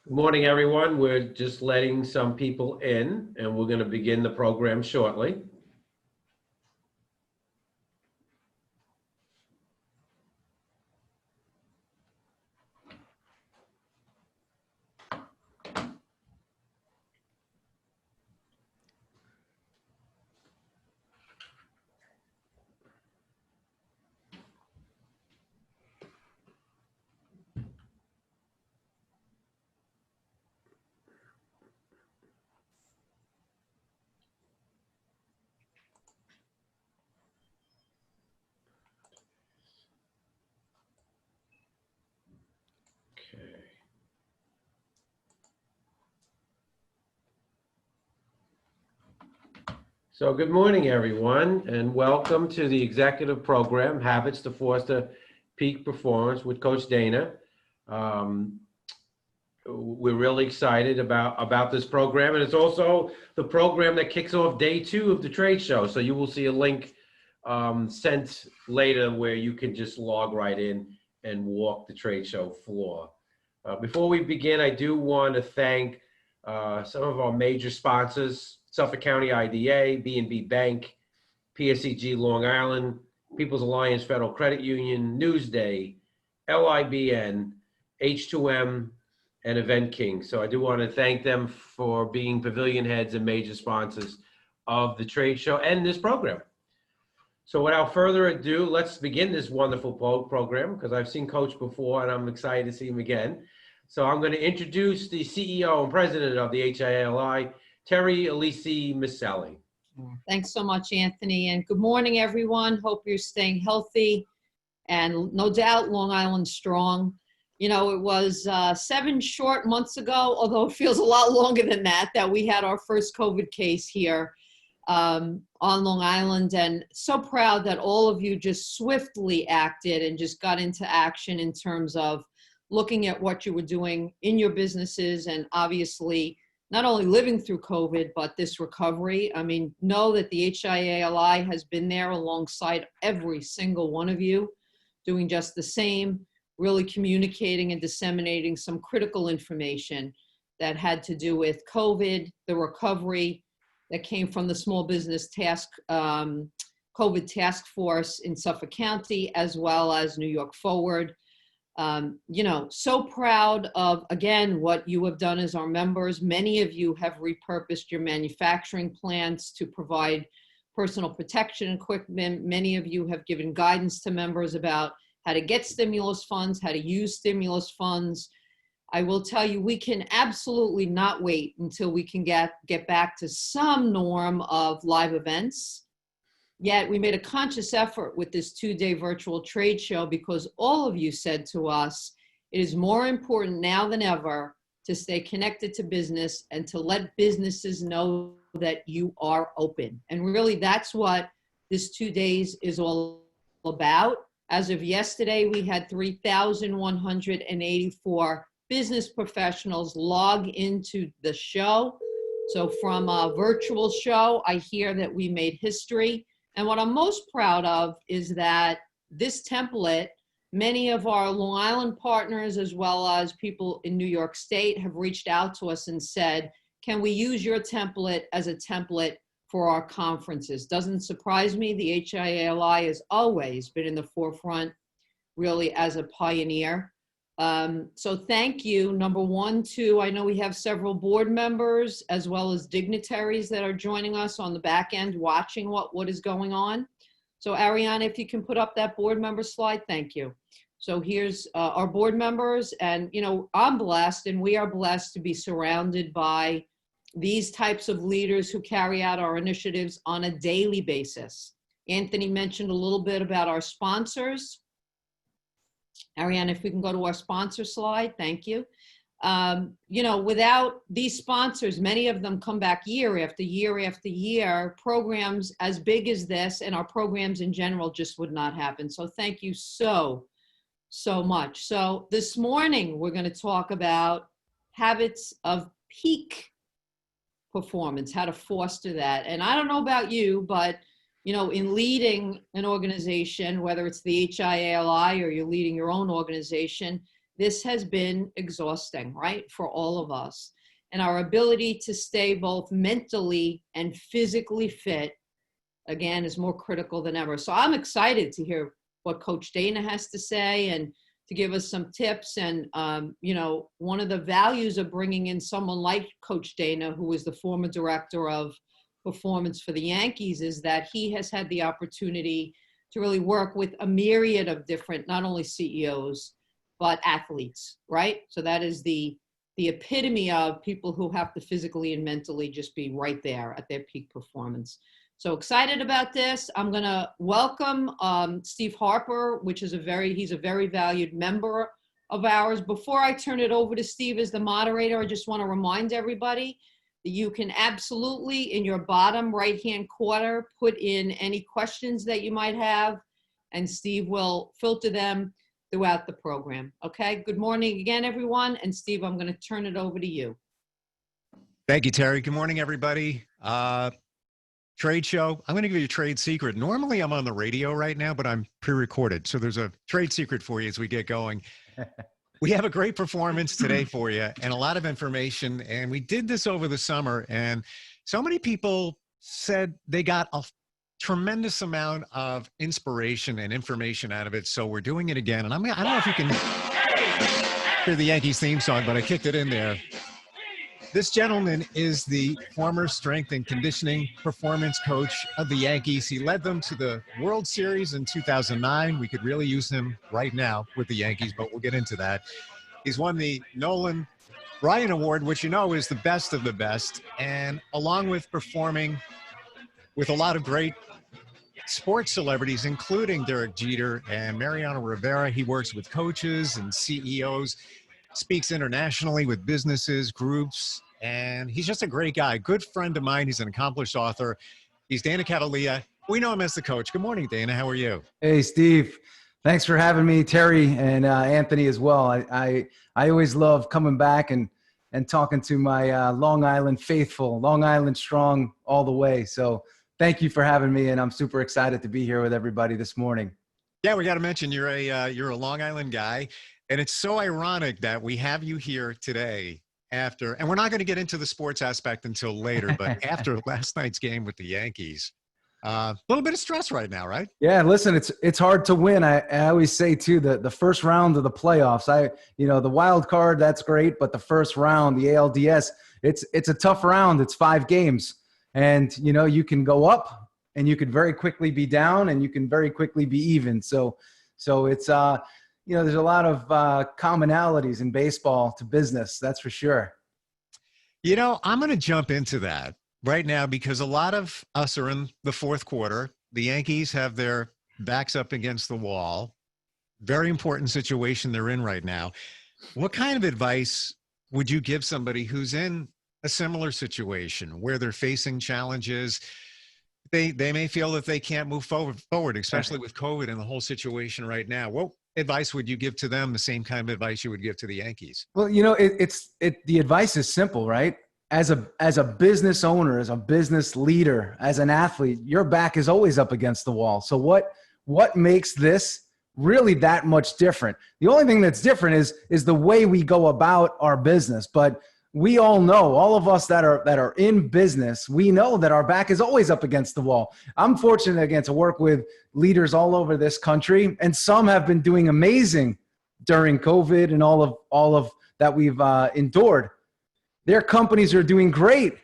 Good morning, everyone. We're just letting some people in, and we're going to begin the program shortly. Okay. So good morning, everyone, and welcome to the executive program, Habits to Foster Peak Performance with Coach Dana. We're really excited about this program, and it's also the program that kicks off day 2 of the trade show. So you will see a link sent later where you can just log right in and walk the trade show floor. Before we begin, I do want to thank some of our major sponsors: Suffolk County IDA, B&B Bank, PSEG Long Island, People's Alliance Federal Credit Union, Newsday, LIBN, H2M, and Event King. So I do want to thank them for being pavilion heads and major sponsors of the trade show and this program. So without further ado, let's begin this wonderful program, because I've seen Coach before and I'm excited to see him again. So I'm going to introduce the CEO and president of the HIA-LI, Terry Alisi Misselli. Thanks so much, Anthony, and good morning, everyone. Hope you're staying healthy and no doubt Long Island strong. You know, it was 7 short months ago, although it feels a lot longer than that we had our first COVID case here on Long Island, and so proud that all of you just swiftly acted and just got into action in terms of looking at what you were doing in your businesses and obviously not only living through COVID, but this recovery. I mean, know that the HIA-LI has been there alongside every single one of you, doing just the same, really communicating and disseminating some critical information that had to do with COVID, the recovery that came from the Small Business COVID Task Force in Suffolk County, as well as New York Forward. You know, so proud of, again, what you have done as our members. Many of you have repurposed your manufacturing plants to provide personal protection equipment. Many of you have given guidance to members about how to get stimulus funds, how to use stimulus funds. I will tell you, we can absolutely not wait until we can get back to some norm of live events. Yet we made a conscious effort with this 2-day virtual trade show because all of you said to us, it is more important now than ever to stay connected to business and to let businesses know that you are open. And really that's what this 2 days is all about. As of yesterday, we had 3,184 business professionals log into the show. So from a virtual show, I hear that we made history. And what I'm most proud of is that this template, many of our Long Island partners, as well as people in New York State, have reached out to us and said, can we use your template as a template for our conferences? Doesn't surprise me. The HIA-LI has always been in the forefront, really, as a pioneer. So thank you. Number 1, 2, I know we have several board members as well as dignitaries that are joining us on the back end watching what is going on. So Ariana, if you can put up that board member slide, thank you. So here's our board members, and you know, I'm blessed and we are blessed to be surrounded by these types of leaders who carry out our initiatives on a daily basis. Anthony mentioned a little bit about our sponsors. Ariane, if we can go to our sponsor slide, thank you. You know, without these sponsors, many of them come back year after year after year. Programs as big as this and our programs in general just would not happen. So thank you so much. So this morning, we're going to talk about habits of peak performance, how to foster that. And I don't know about you, but you know, in leading an organization, whether it's the HIA-LI or you're leading your own organization, this has been exhausting, right, for all of us. And our ability to stay both mentally and physically fit, again, is more critical than ever. So I'm excited to hear what Coach Dana has to say and to give us some tips. And, you know, one of the values of bringing in someone like Coach Dana, who is the former director of performance for the Yankees, is that he has had the opportunity to really work with a myriad of different, not only CEOs, but athletes, right? So that is the epitome of people who have to physically and mentally just be right there at their peak performance. So excited about this. I'm gonna welcome Steve Harper, he's a very valued member of ours. Before I turn it over to Steve as the moderator, I just wanna remind everybody that you can absolutely, in your bottom right-hand corner, put in any questions that you might have, and Steve will filter them throughout the program. Okay, good morning again, everyone. And Steve, I'm gonna turn it over to you. Thank you, Terry. Good morning, everybody. Trade show. I'm going to give you a trade secret. Normally I'm on the radio right now, but I'm pre-recorded. So there's a trade secret for you as we get going. We have a great performance today for you and a lot of information. And we did this over the summer. And so many people said they got a tremendous amount of inspiration and information out of it. So we're doing it again. And I don't know if you can hear the Yankees theme song, but I kicked it in there. This gentleman is the former strength and conditioning performance coach of the Yankees. He led them to the World Series in 2009. We could really use him right now with the Yankees, but we'll get into that. He's won the Nolan Ryan Award, which you know is the best of the best. And along with performing with a lot of great sports celebrities, including Derek Jeter and Mariano Rivera, he works with coaches and CEOs, speaks internationally with businesses, groups, and he's just a great guy. Good friend of mine. He's an accomplished author. He's Dana Cavalea. We know him as the coach. Good morning, Dana. How are you? Hey, Steve. Thanks for having me, Terry, and Anthony as well. I always love coming back and talking to my Long Island faithful, Long Island strong all the way. So thank you for having me, and I'm super excited to be here with everybody this morning. Yeah, we got to mention you're a Long Island guy. And it's so ironic that we have you here today after, and we're not going to get into the sports aspect until later, but after last night's game with the Yankees, a little bit of stress right now, right? Yeah, listen, it's hard to win. I always say too, the first round of the playoffs, the wild card, that's great, but the first round, the ALDS, it's a tough round. It's 5 games, and you can go up and you could very quickly be down and you can very quickly be even. So it's there's a lot of commonalities in baseball to business, that's for sure. I'm going to jump into that right now because a lot of us are in the fourth quarter. The Yankees have their backs up against the wall. Very important situation they're in right now. What kind of advice would you give somebody who's in a similar situation where they're facing challenges? They may feel that they can't move forward, especially with COVID and the whole situation right now. What advice would you give to them? The same kind of advice you would give to the Yankees? Well, the advice is simple, right? As a business owner, as a business leader, as an athlete, your back is always up against the wall. So what makes this really that much different? The only thing that's different is the way we go about our business. But we all know, all of us that are in business, we know that our back is always up against the wall. I'm fortunate again to work with leaders all over this country, and some have been doing amazing during COVID and all of that we've endured. Their companies are doing great,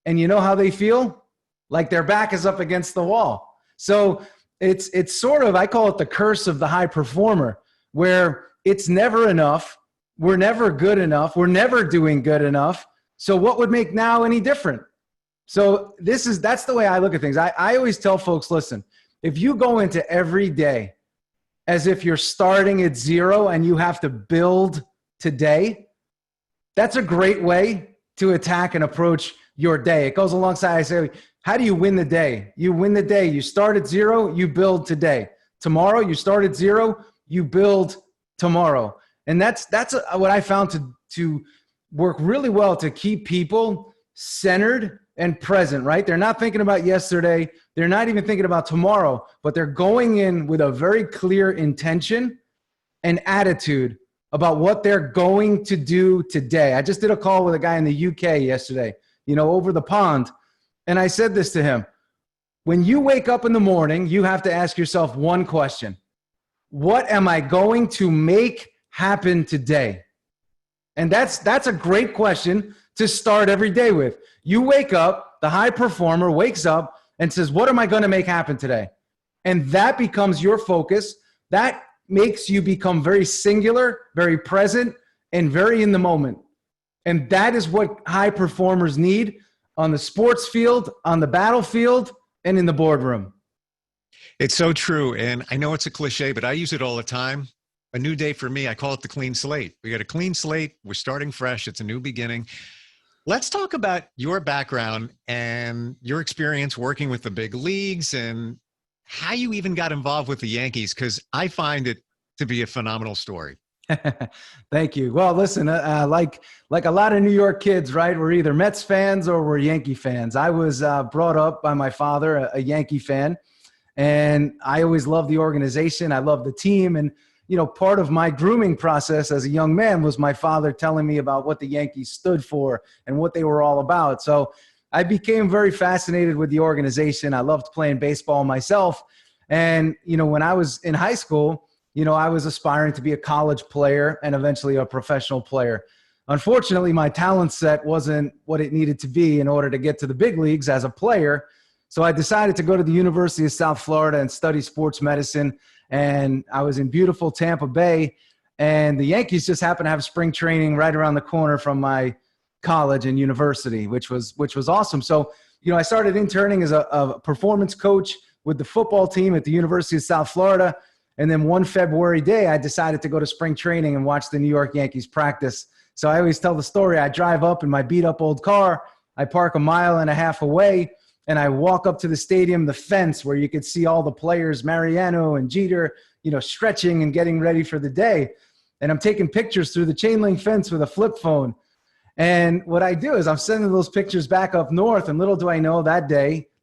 and you know how they feel? Like their back is up against the wall. So it's sort of, I call it the curse of the high performer, where it's never enough. We're never good enough. We're never doing good enough. So what would make now any different? So that's the way I look at things. I always tell folks, listen, if you go into every day as if you're starting at zero and you have to build today, that's a great way to attack and approach your day. It goes alongside, I say, how do you win the day? You win the day. You start at zero, you build today. Tomorrow, you start at zero, you build tomorrow. And that's what I found to work really well to keep people centered and present, right? They're not thinking about yesterday. They're not even thinking about tomorrow, but they're going in with a very clear intention and attitude about what they're going to do today. I just did a call with a guy in the UK yesterday, over the pond. And I said this to him: when you wake up in the morning, you have to ask yourself one question: what am I going to make happen today? And that's a great question to start every day with. You wake up, the high performer wakes up and says, what am I going to make happen today? And that becomes your focus. That makes you become very singular, very present, and very in the moment. And that is what high performers need on the sports field, on the battlefield, and in the boardroom. It's so true. And I know it's a cliche, but I use it all the time. A new day for me, I call it the clean slate. We got a clean slate. We're starting fresh. It's a new beginning. Let's talk about your background and your experience working with the big leagues and how you even got involved with the Yankees, because I find it to be a phenomenal story. Thank you. Well, listen, like a lot of New York kids, right? We're either Mets fans or we're Yankee fans. I was brought up by my father, a Yankee fan, and I always loved the organization. I loved the team. And, part of my grooming process as a young man was my father telling me about what the Yankees stood for and what they were all about. So I became very fascinated with the organization. I loved playing baseball myself. And, when I was in high school, I was aspiring to be a college player and eventually a professional player. Unfortunately, my talent set wasn't what it needed to be in order to get to the big leagues as a player. So I decided to go to the University of South Florida and study sports medicine. And I was in beautiful Tampa Bay. And the Yankees just happened to have spring training right around the corner from my college and university, which was awesome. So, I started interning as a performance coach with the football team at the University of South Florida. And then one February day, I decided to go to spring training and watch the New York Yankees practice. So I always tell the story. I drive up in my beat up old car. I park 1.5 miles away, and I walk up to the stadium, the fence where you could see all the players, Mariano and Jeter, stretching and getting ready for the day. And I'm taking pictures through the chain link fence with a flip phone. And what I do is I'm sending those pictures back up north. And little do I know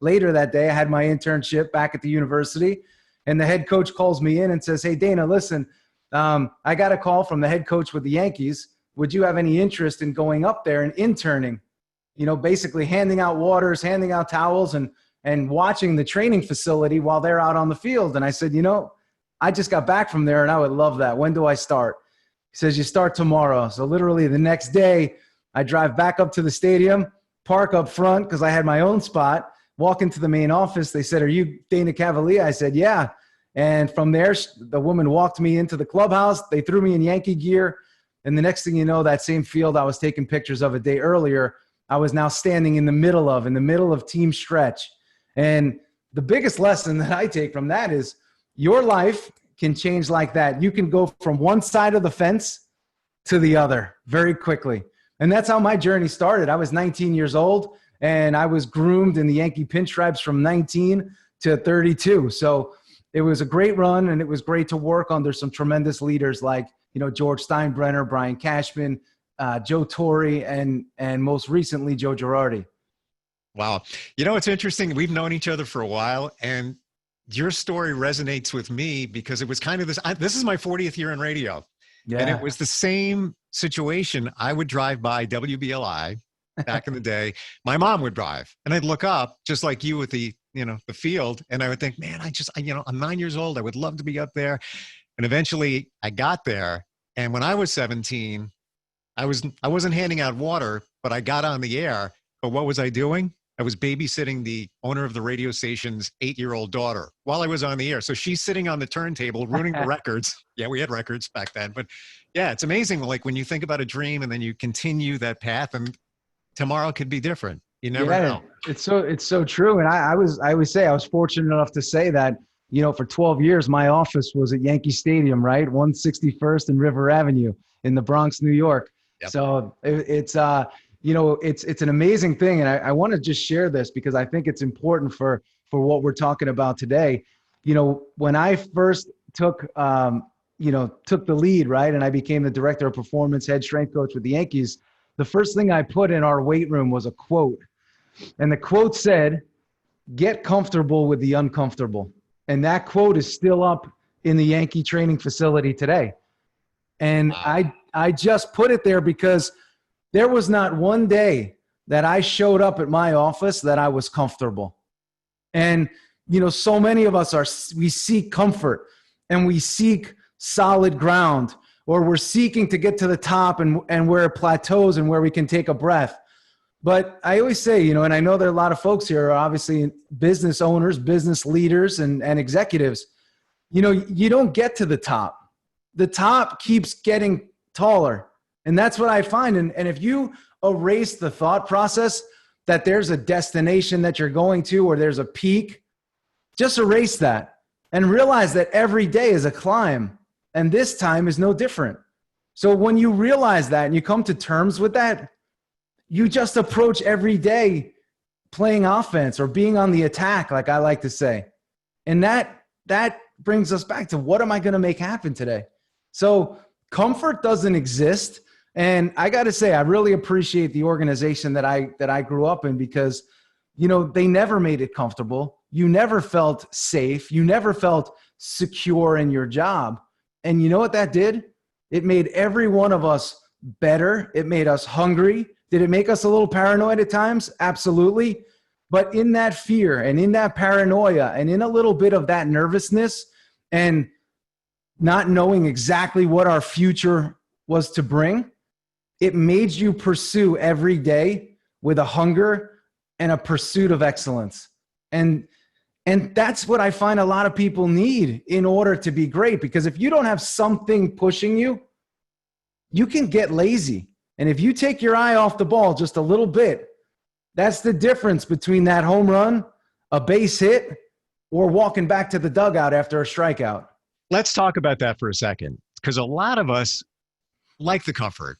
later that day, I had my internship back at the university. And the head coach calls me in and says, hey, Dana, listen, I got a call from the head coach with the Yankees. Would you have any interest in going up there and interning? Basically handing out waters, handing out towels, and watching the training facility while they're out on the field. And I said, I just got back from there and I would love that. When do I start? He says, you start tomorrow. So literally the next day, I drive back up to the stadium, park up front because I had my own spot, walk into the main office. They said, are you Dana Cavalea? I said, yeah. And from there, the woman walked me into the clubhouse. They threw me in Yankee gear. And the next thing you know, that same field I was taking pictures of a day earlier, I was now standing in the middle of team stretch. And the biggest lesson that I take from that is your life can change like that. You can go from one side of the fence to the other very quickly. And that's how my journey started. I was 19 years old, and I was groomed in the Yankee pinstripes from 19 to 32. So it was a great run, and it was great to work under some tremendous leaders like, George Steinbrenner, Brian Cashman, Joe Torre, and most recently, Joe Girardi. Wow. It's interesting. We've known each other for a while, and your story resonates with me because it was kind of this is my 40th year in radio. Yeah. And it was the same situation. I would drive by WBLI back in the day. My mom would drive, and I'd look up just like you with the field. And I would think, man, I'm 9 years old. I would love to be up there. And eventually I got there. And when I was 17, I wasn't handing out water, but I got on the air. But what was I doing? I was babysitting the owner of the radio station's 8-year-old daughter while I was on the air. So she's sitting on the turntable, ruining the records. Yeah, we had records back then. But yeah, it's amazing. Like when you think about a dream and then you continue that path, and tomorrow could be different. You never know. It's so true. And I always say I was fortunate enough to say that, for 12 years, my office was at Yankee Stadium, right? 161st and River Avenue in the Bronx, New York. Yep. So it's an amazing thing. And I want to just share this because I think it's important for what we're talking about today. When I first took the lead, right, and I became the director of performance, head strength coach with the Yankees, the first thing I put in our weight room was a quote. And the quote said, get comfortable with the uncomfortable. And that quote is still up in the Yankee training facility today. And I just put it there because there was not one day that I showed up at my office that I was comfortable. And, so many of us we seek comfort and we seek solid ground, or we're seeking to get to the top and where it plateaus and where we can take a breath. But I always say, and I know there are a lot of folks here who are obviously business owners, business leaders, and executives. You don't get to the top. The top keeps getting taller. And that's what I find. And if you erase the thought process that there's a destination that you're going to, or there's a peak, just erase that and realize that every day is a climb. And this time is no different. So when you realize that and you come to terms with that, you just approach every day playing offense or being on the attack, like I like to say. And that brings us back to, what am I going to make happen today? So comfort doesn't exist. And I got to say, I really appreciate the organization that I grew up in, because, they never made it comfortable. You never felt safe. You never felt secure in your job. And you know what that did? It made every one of us better. It made us hungry. Did it make us a little paranoid at times? Absolutely. But in that fear and in that paranoia and in a little bit of that nervousness and not knowing exactly what our future was to bring, it made you pursue every day with a hunger and a pursuit of excellence. And that's what I find a lot of people need in order to be great. Because if you don't have something pushing you, you can get lazy. And if you take your eye off the ball just a little bit, that's the difference between that home run, a base hit, or walking back to the dugout after a strikeout. Let's talk about that for a second, because a lot of us like the comfort.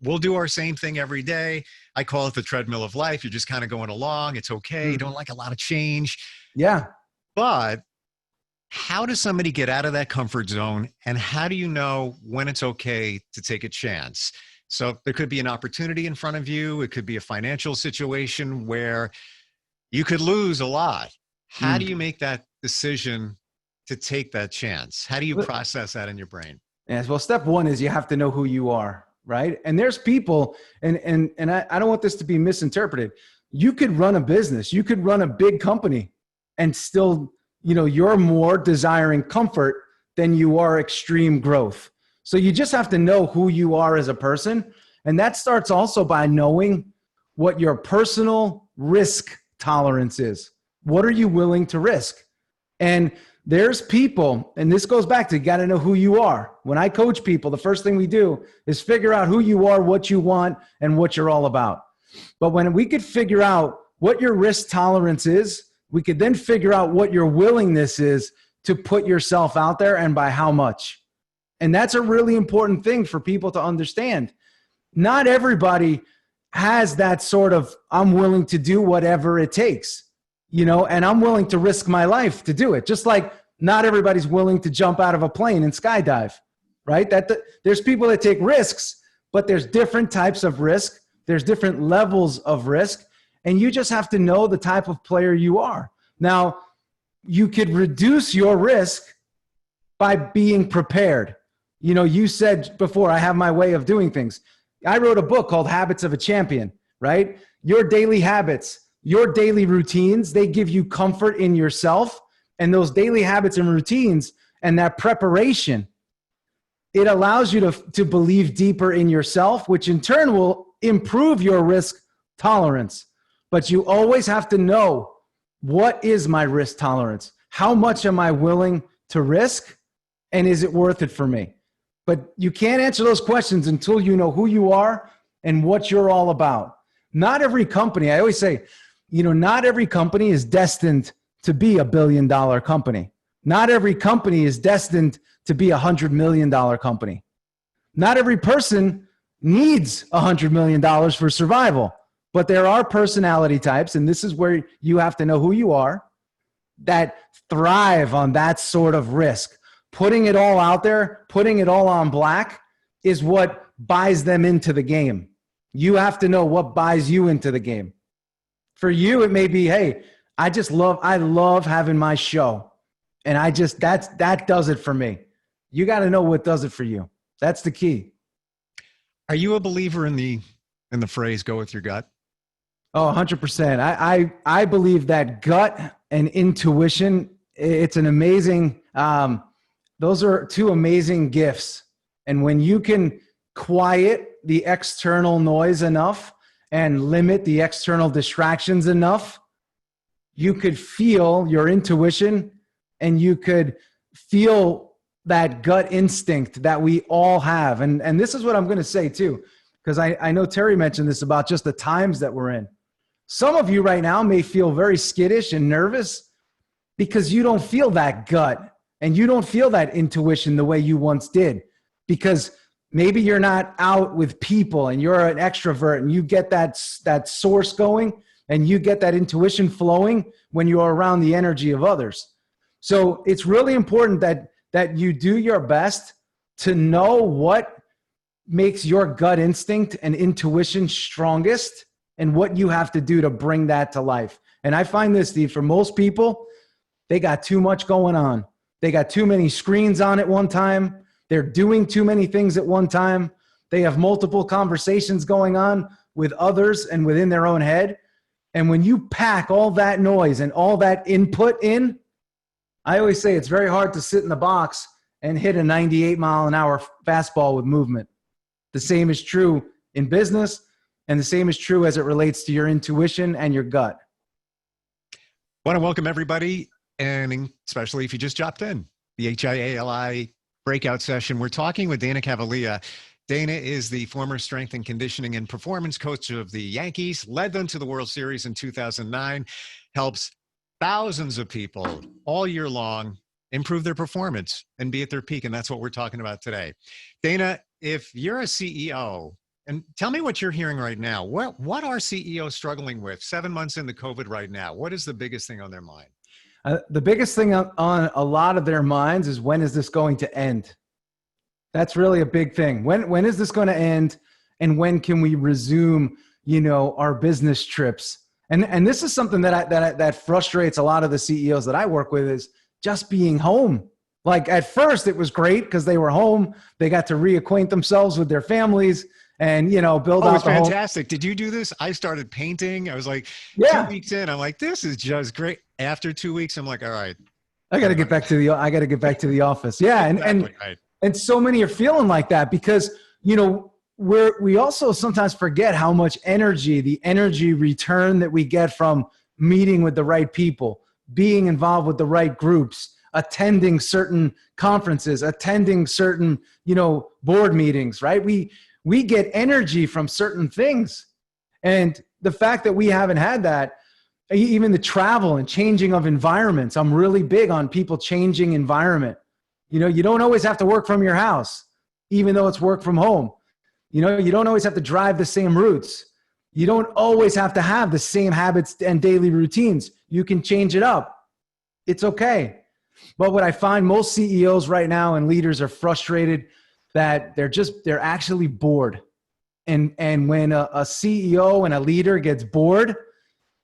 We'll do our same thing every day. I call it the treadmill of life. You're just kind of going along. It's okay. You don't like a lot of change. Yeah. But how does somebody get out of that comfort zone? And how do you know when it's okay to take a chance? So there could be an opportunity in front of you. It could be a financial situation where you could lose a lot. How do you make that decision to take that chance? How do you process that in your brain? Yes. Well, step one is you have to know who you are, right? And there's people, and I don't want this to be misinterpreted. You could run a business. You could run a big company and still, you're more desiring comfort than you are extreme growth. So you just have to know who you are as a person. And that starts also by knowing what your personal risk tolerance is. What are you willing to risk? And there's people, and this goes back to, you got to know who you are. When I coach people, the first thing we do is figure out who you are, what you want, and what you're all about. But when we could figure out what your risk tolerance is, we could then figure out what your willingness is to put yourself out there and by how much. And that's a really important thing for people to understand. Not everybody has that sort of, I'm willing to do whatever it takes, and I'm willing to risk my life to do it. Just like not everybody's willing to jump out of a plane and skydive, right? There's people that take risks, but there's different types of risk. There's different levels of risk. And you just have to know the type of player you are. Now, you could reduce your risk by being prepared. You said before, I have my way of doing things. I wrote a book called Habits of a Champion, right? Your daily habits, your daily routines, they give you comfort in yourself. And those daily habits and routines and that preparation, it allows you to believe deeper in yourself, which in turn will improve your risk tolerance. But you always have to know, what is my risk tolerance? How much am I willing to risk? And is it worth it for me? But you can't answer those questions until you know who you are and what you're all about. Not every company, I always say, not every company is destined to be $1 billion company. Not every company is destined to be $100 million company. Not every person needs $100 million for survival. But there are personality types, and this is where you have to know who you are, that thrive on that sort of risk. Putting it all out there, putting it all on black is what buys them into the game. You have to know what buys you into the game. For you, it may be, hey, I love having my show. And that does it for me. You got to know what does it for you. That's the key. Are you a believer in the phrase "go with your gut"? Oh, 100%. I believe that gut and intuition, it's an amazing, those are two amazing gifts. And when you can quiet the external noise enough and limit the external distractions enough, you could feel your intuition and you could feel that gut instinct that we all have. And this is what I'm going to say too, because I know Terry mentioned this about just the times that we're in. Some of you right now may feel very skittish and nervous because you don't feel that gut and you don't feel that intuition the way you once did, because maybe you're not out with people and you're an extrovert and you get that source going and you get that intuition flowing when you're around the energy of others. So it's really important that you do your best to know what makes your gut instinct and intuition strongest and what you have to do to bring that to life. And I find this, Steve, for most people, they got too much going on. They got too many screens on at one time. They're doing too many things at one time. They have multiple conversations going on with others and within their own head. And when you pack all that noise and all that input in, I always say it's very hard to sit in the box and hit a 98-mile-an-hour fastball with movement. The same is true in business, and the same is true as it relates to your intuition and your gut. I want to welcome everybody, and especially if you just dropped in, the HIA-LI breakout session. We're talking with Dana Cavalea. Dana is the former strength and conditioning and performance coach of the Yankees, led them to the World Series in 2009, helps thousands of people all year long improve their performance and be at their peak. And that's what we're talking about today. Dana, if you're a CEO, and tell me what you're hearing right now, what are CEOs struggling with 7 months into COVID right now? What is the biggest thing on their mind? The biggest thing on a lot of their minds is, when is this going to end? That's really a big thing. When is this going to end? And when can we resume, our business trips? And this is something that frustrates a lot of the CEOs that I work with, is just being home. Like, at first it was great because they were home. They got to reacquaint themselves with their families and, build out the home. Fantastic. Did you do this? I started painting. I was like, 2 weeks in, I'm like, this is just great. After 2 weeks, I'm like, all right, I got to get back to the office. Yeah. Exactly, right. And so many are feeling like that because, we also sometimes forget how much the energy return that we get from meeting with the right people, being involved with the right groups, attending certain conferences, attending certain, board meetings, right? We get energy from certain things. And the fact that we haven't had that, even the travel and changing of environments, I'm really big on people changing environment. You don't always have to work from your house, even though it's work from home. You don't always have to drive the same routes. You don't always have to have the same habits and daily routines. You can change it up. It's okay. But what I find, most CEOs right now and leaders are frustrated that they're actually bored. And when a CEO and a leader gets bored,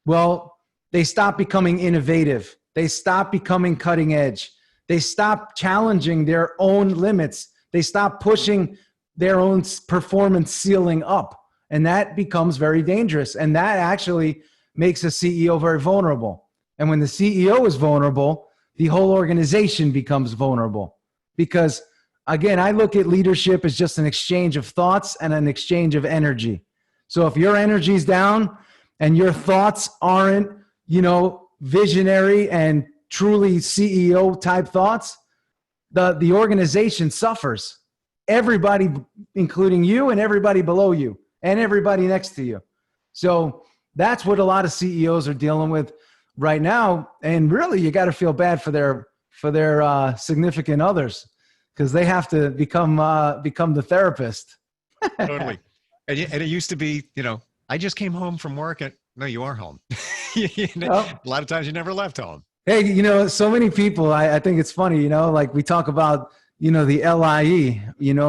well, they stop becoming innovative. They stop becoming cutting edge. They stop challenging their own limits. They stop pushing their own performance ceiling up. And that becomes very dangerous. And that actually makes a CEO very vulnerable. And when the CEO is vulnerable, the whole organization becomes vulnerable. Because, again, I look at leadership as just an exchange of thoughts and an exchange of energy. So if your energy's down and your thoughts aren't, visionary and truly CEO type thoughts, the organization suffers. Everybody, including you and everybody below you and everybody next to you. So that's what a lot of CEOs are dealing with right now. And really, you got to feel bad for their significant others, because they have to become the therapist. Totally. And it used to be, I just came home from work. No, you are home. A lot of times you never left home. Hey, so many people, I think it's funny, like we talk about, the LIE,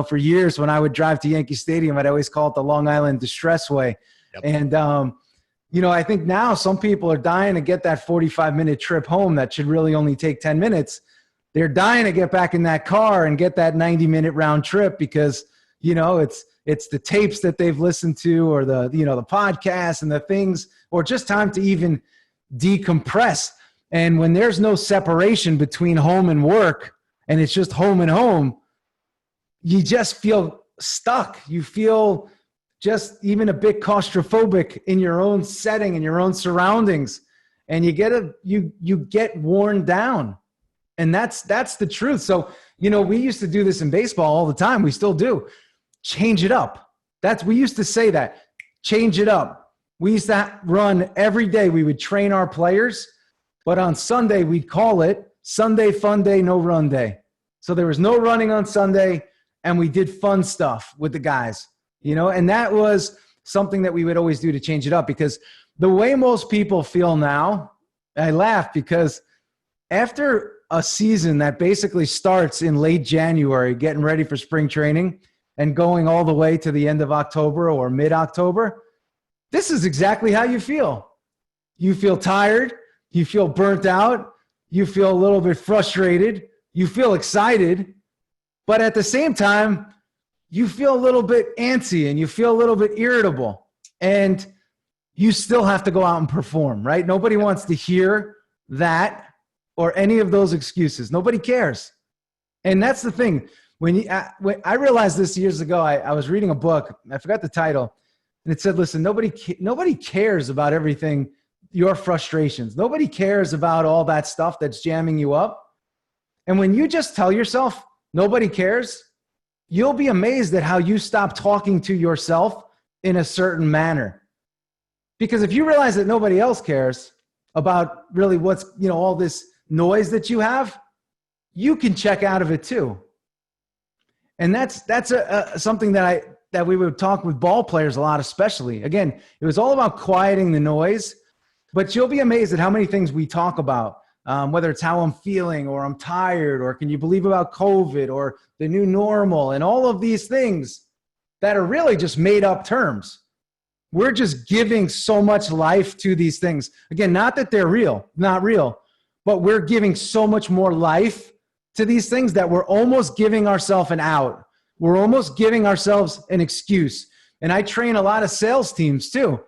for years when I would drive to Yankee Stadium, I'd always call it the Long Island Distress Way. Yep. And, I think now some people are dying to get that 45-minute trip home that should really only take 10 minutes. They're dying to get back in that car and get that 90-minute round trip because, it's the tapes that they've listened to or the podcasts and the things, or just time to even decompress. And when there's no separation between home and work and it's just home and home, you just feel stuck. You feel just even a bit claustrophobic in your own setting and your own surroundings. And you get worn down. And that's the truth. So, we used to do this in baseball all the time. We still do. Change it up. We used to say that. Change it up. We used to run every day. We would train our players, but on Sunday we'd call it Sunday Fun Day, No Run Day. So there was no running on Sunday, and we did fun stuff with the guys, and that was something that we would always do to change it up, because the way most people feel now, I laugh because after a season that basically starts in late January, getting ready for spring training and going all the way to the end of October or mid-October, this is exactly how you feel. You feel tired. You feel burnt out. You feel a little bit frustrated. You feel excited. But at the same time, you feel a little bit antsy and you feel a little bit irritable. And you still have to go out and perform, right? Nobody wants to hear that or any of those excuses. Nobody cares. And that's the thing. When I realized this years ago, I was reading a book. I forgot the title. And it said, listen, nobody cares about everything, your frustrations. Nobody cares about all that stuff that's jamming you up. And when you just tell yourself nobody cares, you'll be amazed at how you stop talking to yourself in a certain manner. Because if you realize that nobody else cares about really what's, all this noise that you have, you can check out of it too. And that's something that we would talk with ball players a lot, especially. Again, it was all about quieting the noise, but you'll be amazed at how many things we talk about, whether it's how I'm feeling or I'm tired or can you believe about COVID or the new normal and all of these things that are really just made up terms. We're just giving so much life to these things. Again, not that they're real, not real, but we're giving so much more life to these things that we're almost giving ourselves an out. We're almost giving ourselves an excuse. And I train a lot of sales teams too.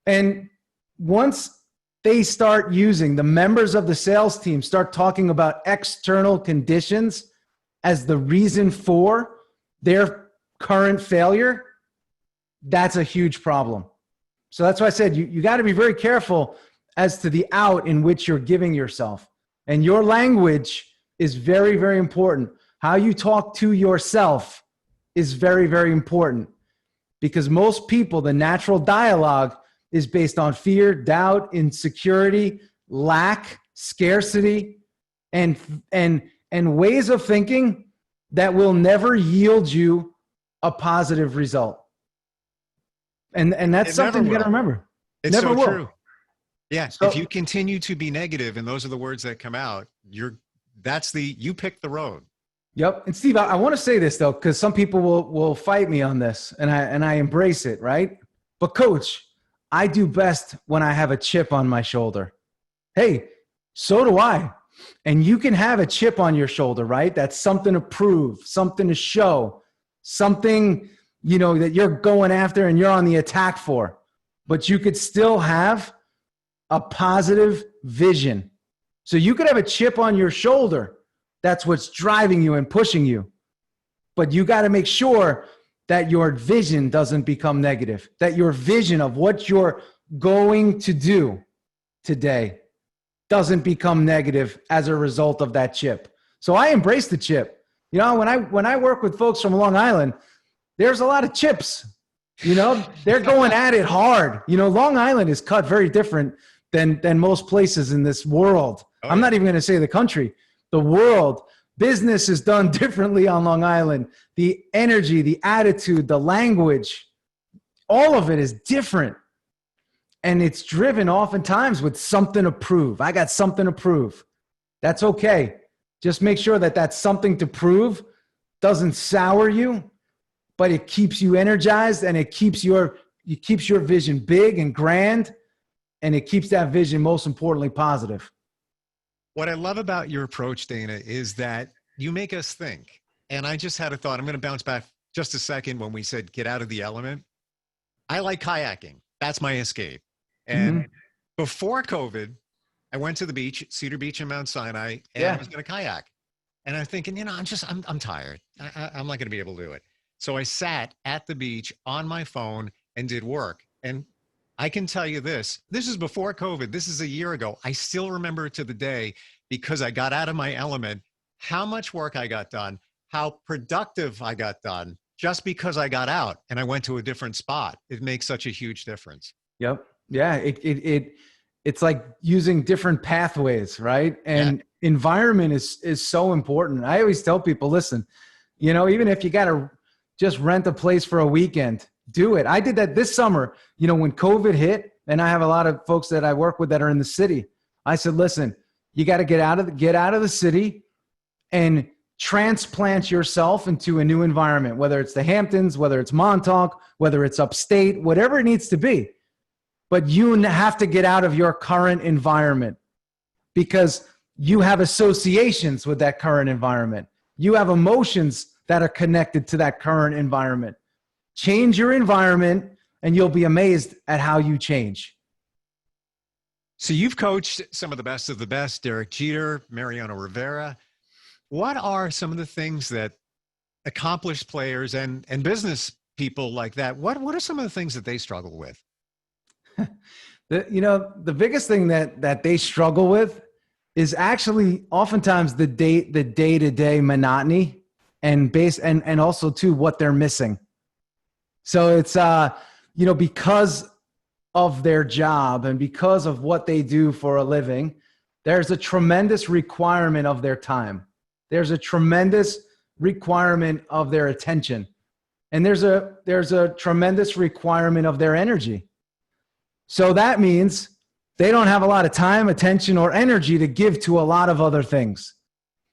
And once they start using, the members of the sales team start talking about external conditions as the reason for their current failure, that's a huge problem. So that's why I said you got to be very careful as to the out in which you're giving yourself. And your language is very, very important. How you talk to yourself is very, very important, because most people, the natural dialogue is based on fear, doubt, insecurity, lack, scarcity, and ways of thinking that will never yield you a positive result. And that's something you got to remember. It's never so will. true. Yeah. So, if you continue to be negative and those are the words that come out, you pick the road. Yep. And Steve, I want to say this though, because some people will fight me on this, and I embrace it, right? But Coach, I do best when I have a chip on my shoulder. Hey, so do I. And you can have a chip on your shoulder, right? That's something to prove, something to show, something, that you're going after and you're on the attack for. But you could still have a positive vision. So you could have a chip on your shoulder. That's what's driving you and pushing you. But you got to make sure that your vision doesn't become negative, that your vision of what you're going to do today doesn't become negative as a result of that chip. So I embrace the chip. When I work with folks from Long Island, there's a lot of chips. They're going at it hard. Long Island is cut very different than most places in this world. Oh, I'm not even going to say the country, the world. Business is done differently on Long Island. The energy, the attitude, the language, all of it is different. And it's driven oftentimes with something to prove. I got something to prove. That's okay. Just make sure that something to prove doesn't sour you, but it keeps you energized and it keeps your vision big and grand, and it keeps that vision, most importantly, positive. What I love about your approach, Dana, is that you make us think. And I just had a thought. I'm going to bounce back just a second when we said get out of the element. I like kayaking. That's my escape. And before COVID, I went to the beach, Cedar Beach in Mount Sinai, and I was going to kayak. And I'm thinking, I'm tired. I'm not going to be able to do it. So I sat at the beach on my phone and did work. And I can tell you this is before COVID. This is a year ago. I still remember it to the day because I got out of my element, how much work I got done, how productive I got done just because I got out and I went to a different spot. It makes such a huge difference. Yep. Yeah. It's like using different pathways, right? And environment is so important. I always tell people, listen, even if you got to just rent a place for a weekend, do it. I did that this summer, when COVID hit, and I have a lot of folks that I work with that are in the city. I said, listen, you got to get out of the city and transplant yourself into a new environment, whether it's the Hamptons, whether it's Montauk, whether it's upstate, whatever it needs to be. But you have to get out of your current environment because you have associations with that current environment. You have emotions that are connected to that current environment. Change your environment and you'll be amazed at how you change. So you've coached some of the best, Derek Jeter, Mariano Rivera. What are some of the things that accomplished players and business people like that, what are some of the things that they struggle with? The biggest thing that they struggle with is actually oftentimes the day-to-day monotony and also too what they're missing. So it's because of their job and because of what they do for a living, there's a tremendous requirement of their time. There's a tremendous requirement of their attention. And there's a tremendous requirement of their energy. So that means they don't have a lot of time, attention, or energy to give to a lot of other things.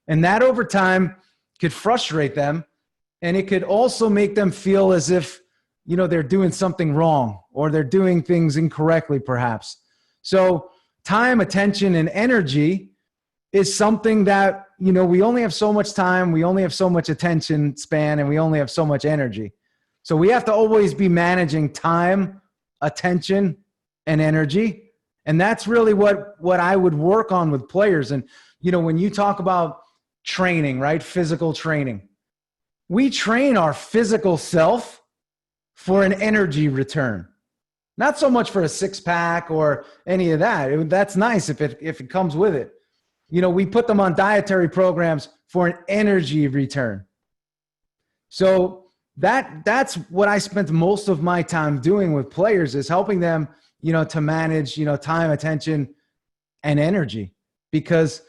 And that over time could frustrate them. And it could also make them feel as if, they're doing something wrong or they're doing things incorrectly, perhaps. So time, attention, and energy is something that, we only have so much time, we only have so much attention span, and we only have so much energy. So we have to always be managing time, attention, and energy. And that's really what I would work on with players. And, when you talk about training, right? Physical training, we train our physical self for an energy return, not so much for a six pack or any of that. That's nice if it comes with it. We put them on dietary programs for an energy return. So that's what I spent most of my time doing with players, is helping them, to manage, time, attention, and energy. Because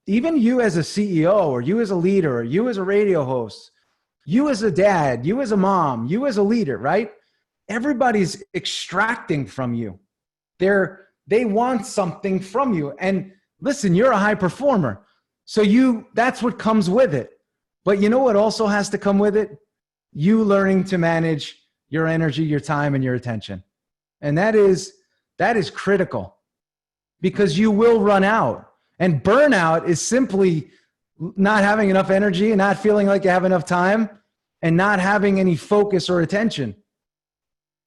even you as a CEO, or you as a leader, or you as a radio host, you as a dad, you as a mom, you as a leader, right? Everybody's extracting from you. They want something from you. And listen, you're a high performer. So that's what comes with it. But you know what also has to come with it? You learning to manage your energy, your time, and your attention. And that is critical, because you will run out. And burnout is simply not having enough energy and not feeling like you have enough time and not having any focus or attention.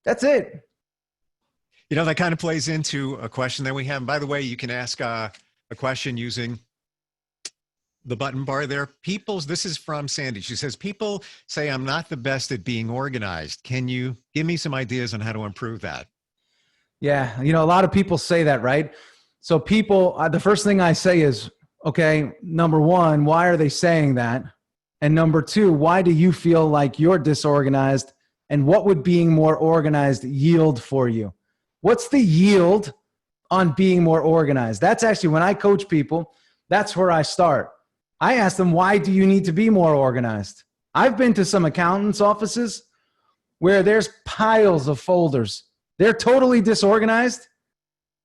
That's it. That kind of plays into a question that we have. And by the way, you can ask a question using the button bar there. This is from Sandy. She says, people say I'm not the best at being organized. Can you give me some ideas on how to improve that? Yeah. A lot of people say that, right? So the first thing I say is, okay, number one, why are they saying that? And number two, why do you feel like you're disorganized? And what would being more organized yield for you? What's the yield on being more organized? That's actually, when I coach people, that's where I start. I ask them, why do you need to be more organized? I've been to some accountants' offices where there's piles of folders. They're totally disorganized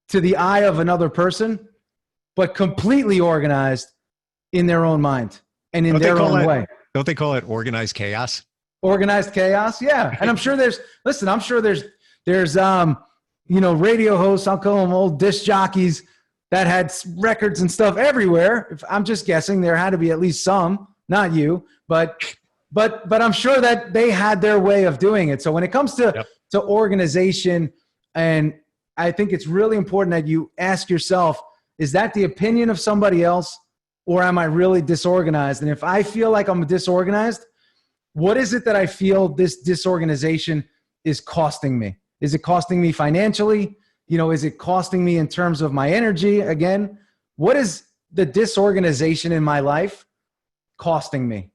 to the eye of another person, but completely organized in their own mind and in their own way. Don't they call it organized chaos? Organized chaos, yeah. And I'm sure there's radio hosts, I'll call them old disc jockeys, that had records and stuff everywhere. If I'm just guessing, there had to be at least some, not you, but I'm sure that they had their way of doing it. So when it comes to organization, and I think it's really important that you ask yourself, is that the opinion of somebody else, or am I really disorganized? And if I feel like I'm disorganized, what is it that I feel this disorganization is costing me? Is it costing me financially? Is it costing me in terms of my energy? Again, what is the disorganization in my life costing me?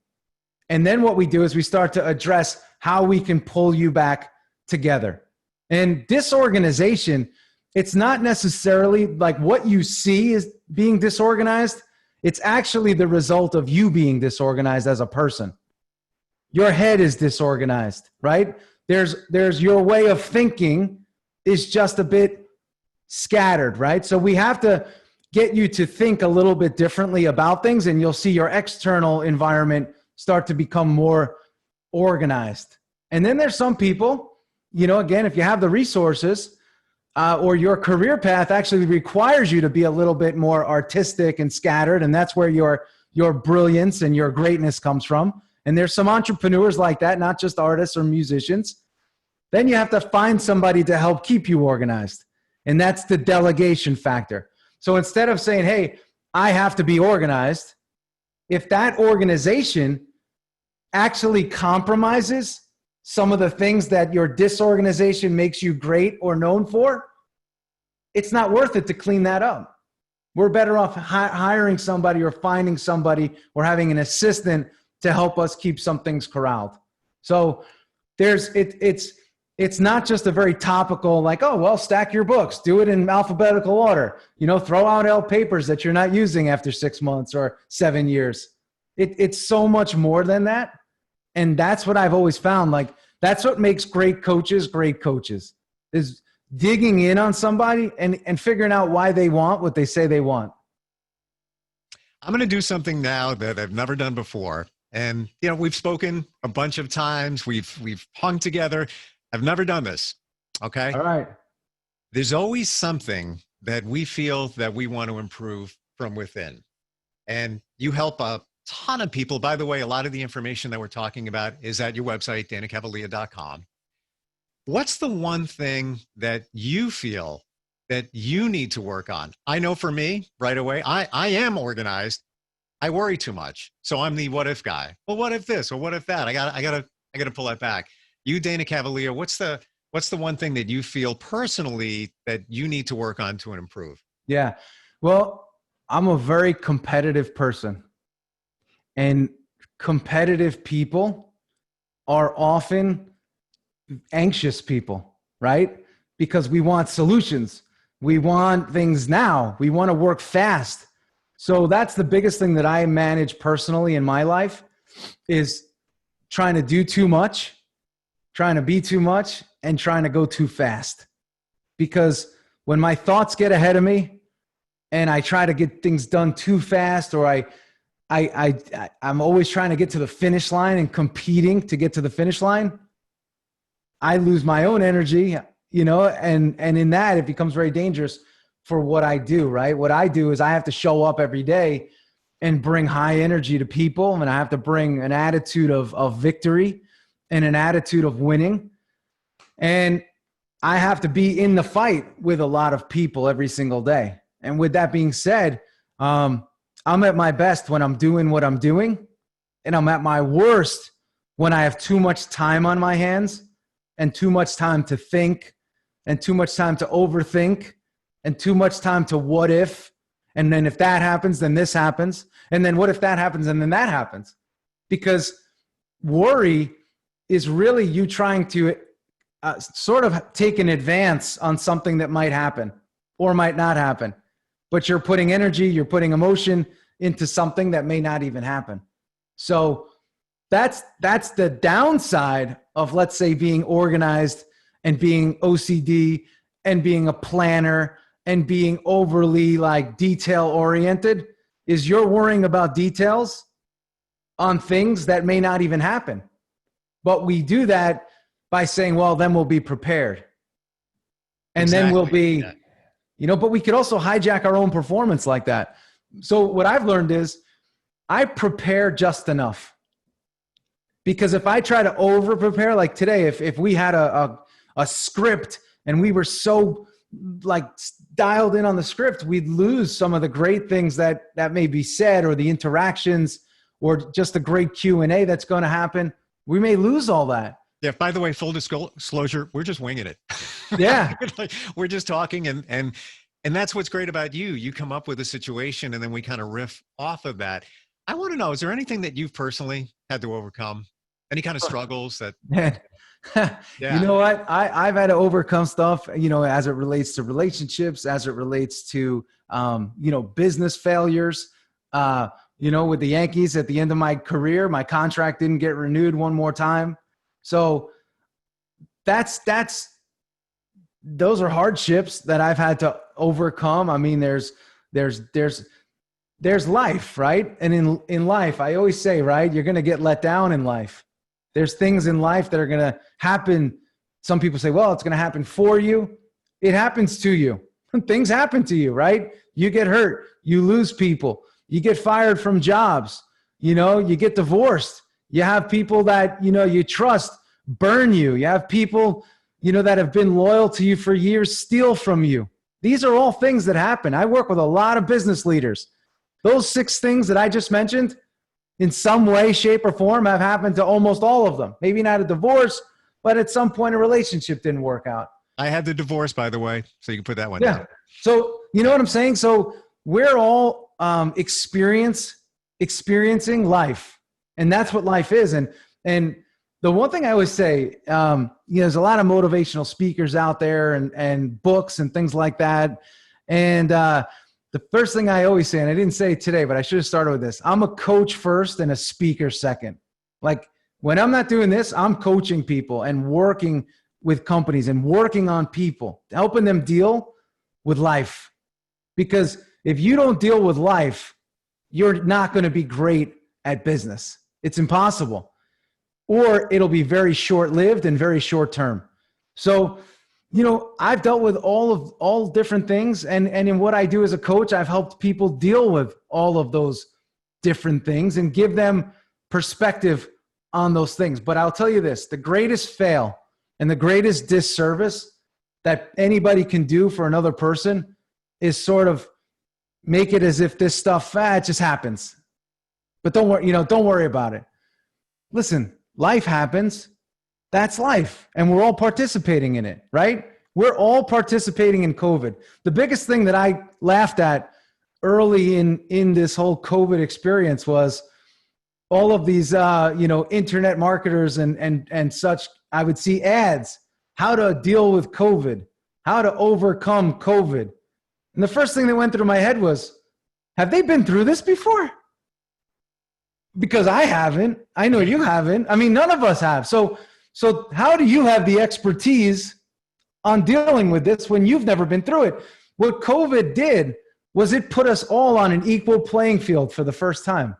And then what we do is we start to address how we can pull you back together. And disorganization, it's not necessarily like what you see as being disorganized. It's actually the result of you being disorganized as a person. Your head is disorganized, right? There's your way of thinking is just a bit scattered, right? So we have to get you to think a little bit differently about things, and you'll see your external environment start to become more organized. And then there's some people, again, if you have the resources or your career path actually requires you to be a little bit more artistic and scattered, and that's where your brilliance and your greatness comes from. And there's some entrepreneurs like that, not just artists or musicians. Then you have to find somebody to help keep you organized. And that's the delegation factor. So instead of saying, hey, I have to be organized, if that organization actually compromises some of the things that your disorganization makes you great or known for, it's not worth it to clean that up. We're better off hiring somebody or finding somebody or having an assistant to help us keep some things corralled. So it's not just a very topical, like, oh, well, stack your books, do it in alphabetical order, throw out papers that you're not using after 6 months or 7 years. It's so much more than that. And that's what I've always found. Like, that's what makes great coaches, is digging in on somebody and figuring out why they want what they say they want. I'm going to do something now that I've never done before. And, we've spoken a bunch of times. We've hung together. I've never done this. Okay. All right. There's always something that we feel that we want to improve from within. And you help a ton of people. By the way, a lot of the information that we're talking about is at your website, danacavalea.com. What's the one thing that you feel that you need to work on? I know for me right away, I am organized. I worry too much. So I'm the what if guy. Well, what if this or what if that? I gotta pull that back. You, Dana Cavalea, what's the one thing that you feel personally that you need to work on to improve? Yeah. Well, I'm a very competitive person, and competitive people are often anxious people, right? Because we want solutions. We want things now. We want to work fast. So that's the biggest thing that I manage personally in my life, is trying to do too much, trying to be too much, and trying to go too fast. Because when my thoughts get ahead of me and I try to get things done too fast, or I'm always trying to get to the finish line and competing to get to the finish line, I lose my own energy, and in that it becomes very dangerous for what I do, right? What I do is I have to show up every day and bring high energy to people, and I have to bring an attitude of victory and an attitude of winning. And I have to be in the fight with a lot of people every single day. And with that being said, I'm at my best when I'm doing what I'm doing, and I'm at my worst when I have too much time on my hands and too much time to think and too much time to overthink and too much time to what if, and then if that happens, then this happens, and then what if that happens, and then that happens. Because worry is really you trying to sort of take an advance on something that might happen or might not happen. But you're putting energy, you're putting emotion into something that may not even happen. So that's the downside of, let's say, being organized and being OCD and being a planner and being overly detail oriented, is you're worrying about details on things that may not even happen. But we do that by saying, well, then we'll be prepared. And Exactly. Then we'll be, but we could also hijack our own performance like that. So what I've learned is I prepare just enough. Because if I try to over prepare, like today, if we had a script and we were so like dialed in on the script, we'd lose some of the great things that may be said, or the interactions, or just the great Q&A that's going to happen. We may lose all that. Yeah. By the way, full disclosure, we're just winging it. Yeah. We're just talking, and that's what's great about you. You come up with a situation, and then we kind of riff off of that. I want to know, is there anything that you've personally had to overcome? Any kind of struggles that? Yeah. You know what? I've had to overcome stuff, as it relates to relationships, as it relates to, business failures. With the Yankees at the end of my career, my contract didn't get renewed one more time. So those are hardships that I've had to overcome. I mean, there's life, right? And in life, I always say, right, you're going to get let down in life. There's things in life that are going to happen. Some people say, well, it's going to happen for you. It happens to you. Things happen to you, right? You get hurt. You lose people. You get fired from jobs. You get divorced. You have people that, you trust burn you. You have people, that have been loyal to you for years steal from you. These are all things that happen. I work with a lot of business leaders. Those 6 things that I just mentioned, in some way, shape, or form, have happened to almost all of them. Maybe not a divorce, but at some point a relationship didn't work out. I had the divorce, by the way, so you can put that one down. So you know what I'm saying? So we're all experiencing life, and that's what life is. And the one thing I always say, there's a lot of motivational speakers out there and books and things like that. And the first thing I always say, and I didn't say it today, but I should have started with this. I'm a coach first and a speaker second. Like when I'm not doing this, I'm coaching people and working with companies and working on people, helping them deal with life. Because if you don't deal with life, you're not going to be great at business. It's impossible. Or it'll be very short-lived and very short-term. So, I've dealt with all different things. And in what I do as a coach, I've helped people deal with all of those different things and give them perspective on those things. But I'll tell you this, the greatest fail and the greatest disservice that anybody can do for another person is sort of make it as if this stuff, it just happens. But don't worry about it. Listen, life happens. That's life. And we're all participating in it, right? We're all participating in COVID. The biggest thing that I laughed at early in this whole COVID experience was all of these, internet marketers and such. I would see ads, how to deal with COVID, how to overcome COVID. And the first thing that went through my head was, have they been through this before? Because I haven't. I know you haven't. I mean, none of us have. So how do you have the expertise on dealing with this when you've never been through it? What COVID did was it put us all on an equal playing field for the first time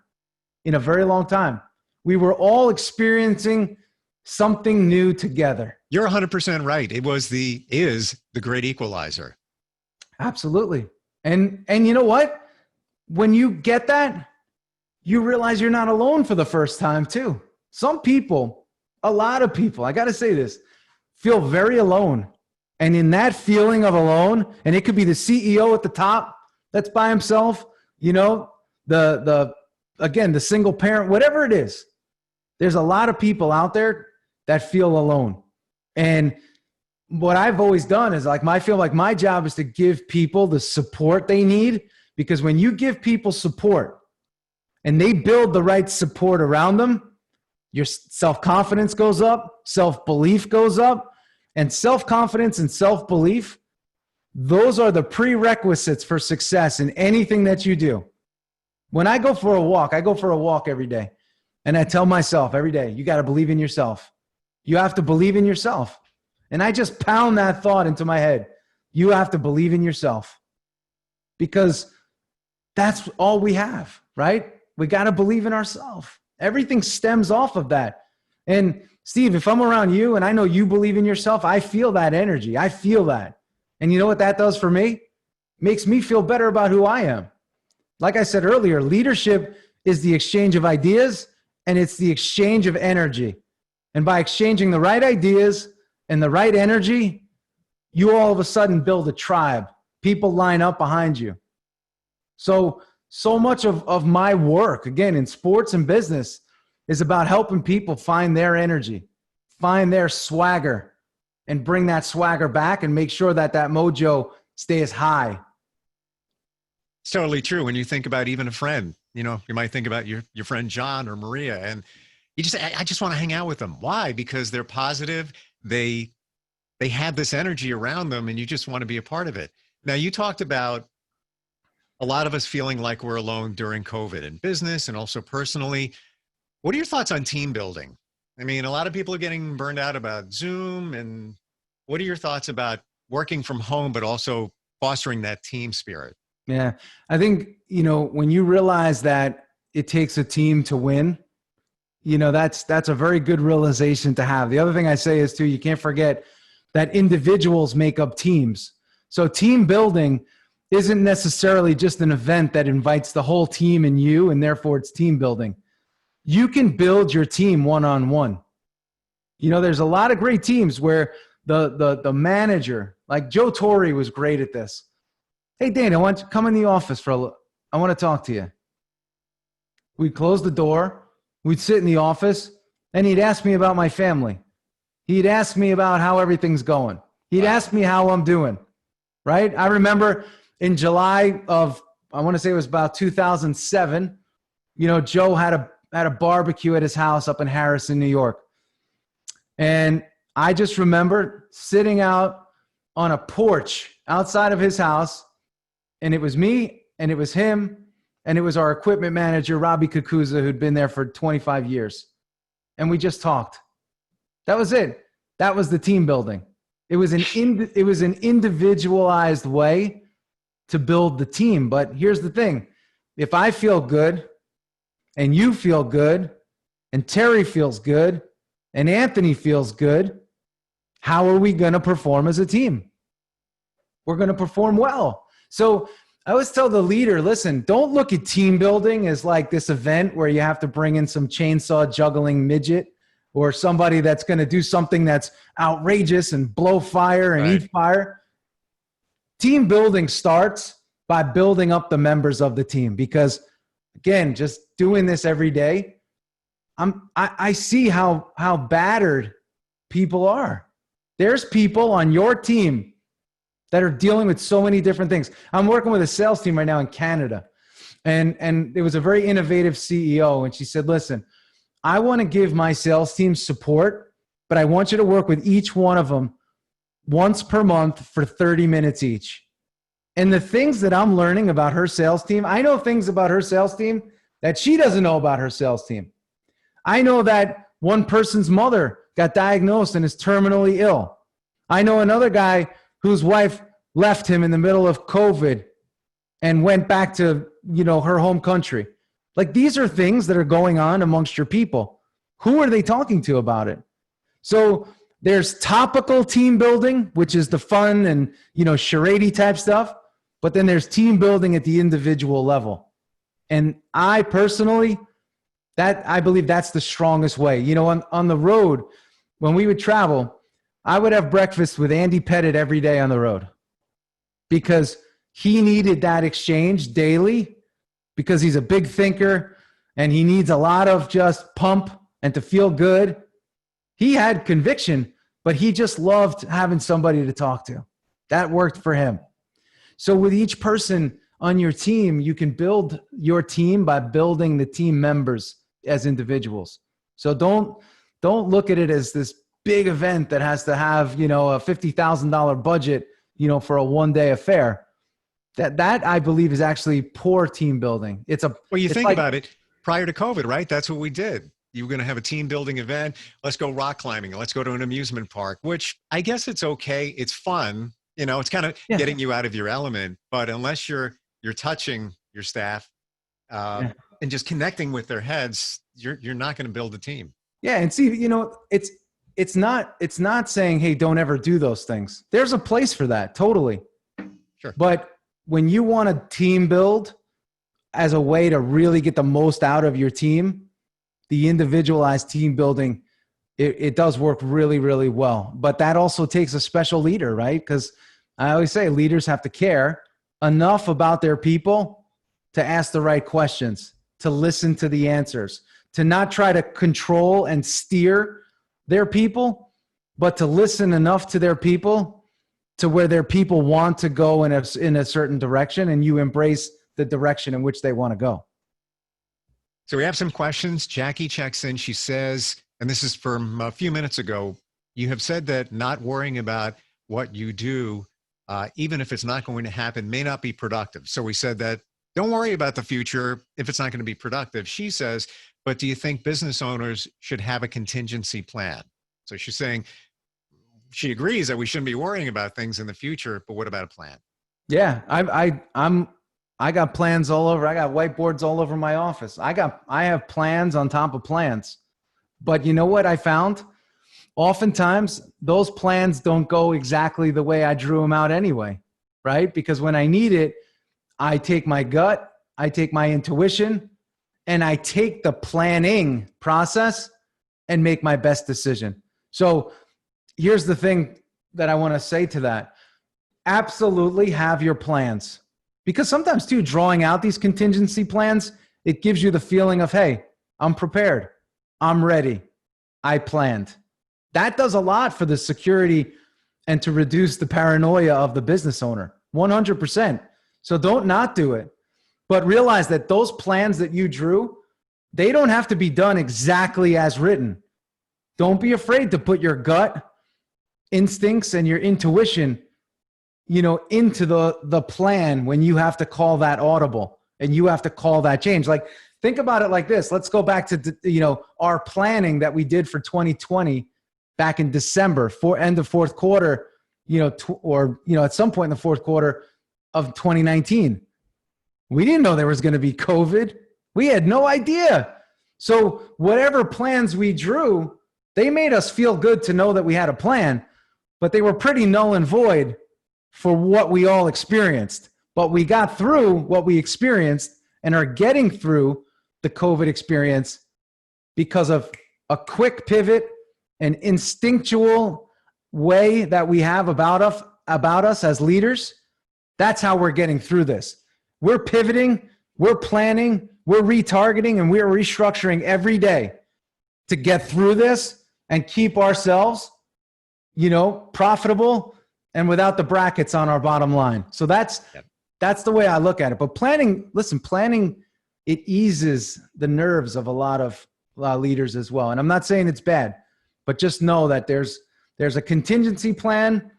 in a very long time. We were all experiencing something new together. You're 100% right. It is the great equalizer. Absolutely. And you know what? When you get that, you realize you're not alone for the first time too. Some people, a lot of people, I got to say this, feel very alone. And in that feeling of alone, and it could be the CEO at the top that's by himself, the single parent, whatever it is, there's a lot of people out there that feel alone. And what I've always done is I feel like my job is to give people the support they need, because when you give people support and they build the right support around them, your self-confidence goes up, self-belief goes up, and self-confidence and self-belief, those are the prerequisites for success in anything that you do. When I go for a walk every day, and I tell myself every day, you got to believe in yourself. You have to believe in yourself. And I just pound that thought into my head. You have to believe in yourself, because that's all we have, right? We got to believe in ourselves. Everything stems off of that. And Steve, if I'm around you and I know you believe in yourself, I feel that energy. I feel that. And you know what that does for me? makes me feel better about who I am. Like I said earlier, leadership is the exchange of ideas and it's the exchange of energy. And by exchanging the right ideas and the right energy, you all of a sudden build a tribe. People line up behind you. So much of my work, again, in sports and business, is about helping people find their energy, find their swagger, and bring that swagger back and make sure that that mojo stays high. It's totally true. When you think about even a friend, you might think about your friend John or Maria, and I just want to hang out with them. Why? Because they're positive. They have this energy around them, and you just want to be a part of it. Now, you talked about a lot of us feeling like we're alone during COVID in business and also personally. What are your thoughts on team building? I mean, a lot of people are getting burned out about Zoom, and what are your thoughts about working from home, but also fostering that team spirit? Yeah, I think, when you realize that it takes a team to win, that's a very good realization to have. The other thing I say is too, you can't forget that individuals make up teams. So team building isn't necessarily just an event that invites the whole team and you, and therefore it's team building. You can build your team one-on-one. There's a lot of great teams where the manager, like Joe Torre was great at this. Hey, Dane, I want you to come in the office I want to talk to you. We'd close the door. We'd sit in the office, and he'd ask me about my family. He'd ask me about how everything's going. He'd ask me how I'm doing, right? I remember in July of, I want to say it was about 2007, Joe had a barbecue at his house up in Harrison, New York. And I just remember sitting out on a porch outside of his house, and it was me, and it was him, and it was our equipment manager, Robbie Kakuza, who'd been there for 25 years. And we just talked. That was it. That was the team building. It was an individualized way to build the team. But here's the thing. If I feel good, and you feel good, and Terry feels good, and Anthony feels good, how are we going to perform as a team? We're going to perform well. So I always tell the leader, listen, don't look at team building as like this event where you have to bring in some chainsaw juggling midget or somebody that's going to do something that's outrageous and blow fire and eat fire. Team building starts by building up the members of the team, because again, just doing this every day, I see how battered people are. There's people on your team that are dealing with so many different things. I'm working with a sales team right now in Canada, and it was a very innovative CEO, and she said, listen, I want to give my sales team support, but I want you to work with each one of them once per month for 30 minutes each. And the things that I'm learning about her sales team, I know things about her sales team that she doesn't know about her sales team. I know that one person's mother got diagnosed and is terminally ill. I know another guy whose wife left him in the middle of COVID and went back to, her home country. Like, these are things that are going on amongst your people. Who are they talking to about it? So there's topical team building, which is the fun and, charade type stuff. But then there's team building at the individual level. And I personally, I believe that's the strongest way. On the road, when we would travel, I would have breakfast with Andy Pettit every day on the road, because he needed that exchange daily, because he's a big thinker and he needs a lot of just pump and to feel good. He had conviction, but he just loved having somebody to talk to. That worked for him. So with each person on your team, you can build your team by building the team members as individuals. So don't look at it as this big event that has to have, a $50,000 budget, for a one-day affair. That I believe is actually poor team building. Well, you think about it, prior to COVID, right? That's what we did. You were going to have a team building event. Let's go rock climbing. Let's go to an amusement park, which I guess it's okay. It's fun. It's kind of getting you out of your element, but unless you're touching your staff and just connecting with their heads, you're not going to build a team. Yeah. And see, it's not saying, hey, don't ever do those things. There's a place for that. Totally. Sure. But when you want to team build as a way to really get the most out of your team, the individualized team building, it does work really, really well. But that also takes a special leader, right? Because I always say leaders have to care enough about their people to ask the right questions, to listen to the answers, to not try to control and steer their people, but to listen enough to their people to where their people want to go in a certain direction, and you embrace the direction in which they want to go. So we have some questions. Jackie checks in. She says, and this is from a few minutes ago, you have said that not worrying about what you do, even if it's not going to happen, may not be productive. So we said that don't worry about the future if it's not going to be productive. She says, but do you think business owners should have a contingency plan? So she's saying she agrees that we shouldn't be worrying about things in the future, but what about a plan? Yeah, I got plans all over. I got whiteboards all over my office. I have plans on top of plans. But you know what I found? Oftentimes those plans don't go exactly the way I drew them out anyway, right? Because when I need it, I take my gut, I take my intuition, and I take the planning process and make my best decision. So here's the thing that I want to say to that. Absolutely have your plans. Because sometimes too, drawing out these contingency plans, it gives you the feeling of, hey, I'm prepared. I'm ready. I planned. That does a lot for the security and to reduce the paranoia of the business owner, 100%. So don't not do it, but realize that those plans that you drew, they don't have to be done exactly as written. Don't be afraid to put your gut instincts and your intuition, into the plan when you have to call that audible and you have to call that change. Like, think about it like this. Let's go back to, our planning that we did for 2020 back in December, end of fourth quarter, at some point in the fourth quarter of 2019. We didn't know there was going to be COVID. We had no idea. So whatever plans we drew, they made us feel good to know that we had a plan, but they were pretty null and void for what we all experienced. But we got through what we experienced and are getting through the COVID experience because of a quick pivot, an instinctual way that we have about us as leaders. That's how we're getting through this. We're pivoting, we're planning, we're retargeting, and we're restructuring every day to get through this and keep ourselves, profitable and without the brackets on our bottom line. So that's the way I look at it. But planning, it eases the nerves of a lot of leaders as well. And I'm not saying it's bad, but just know that there's a contingency plan,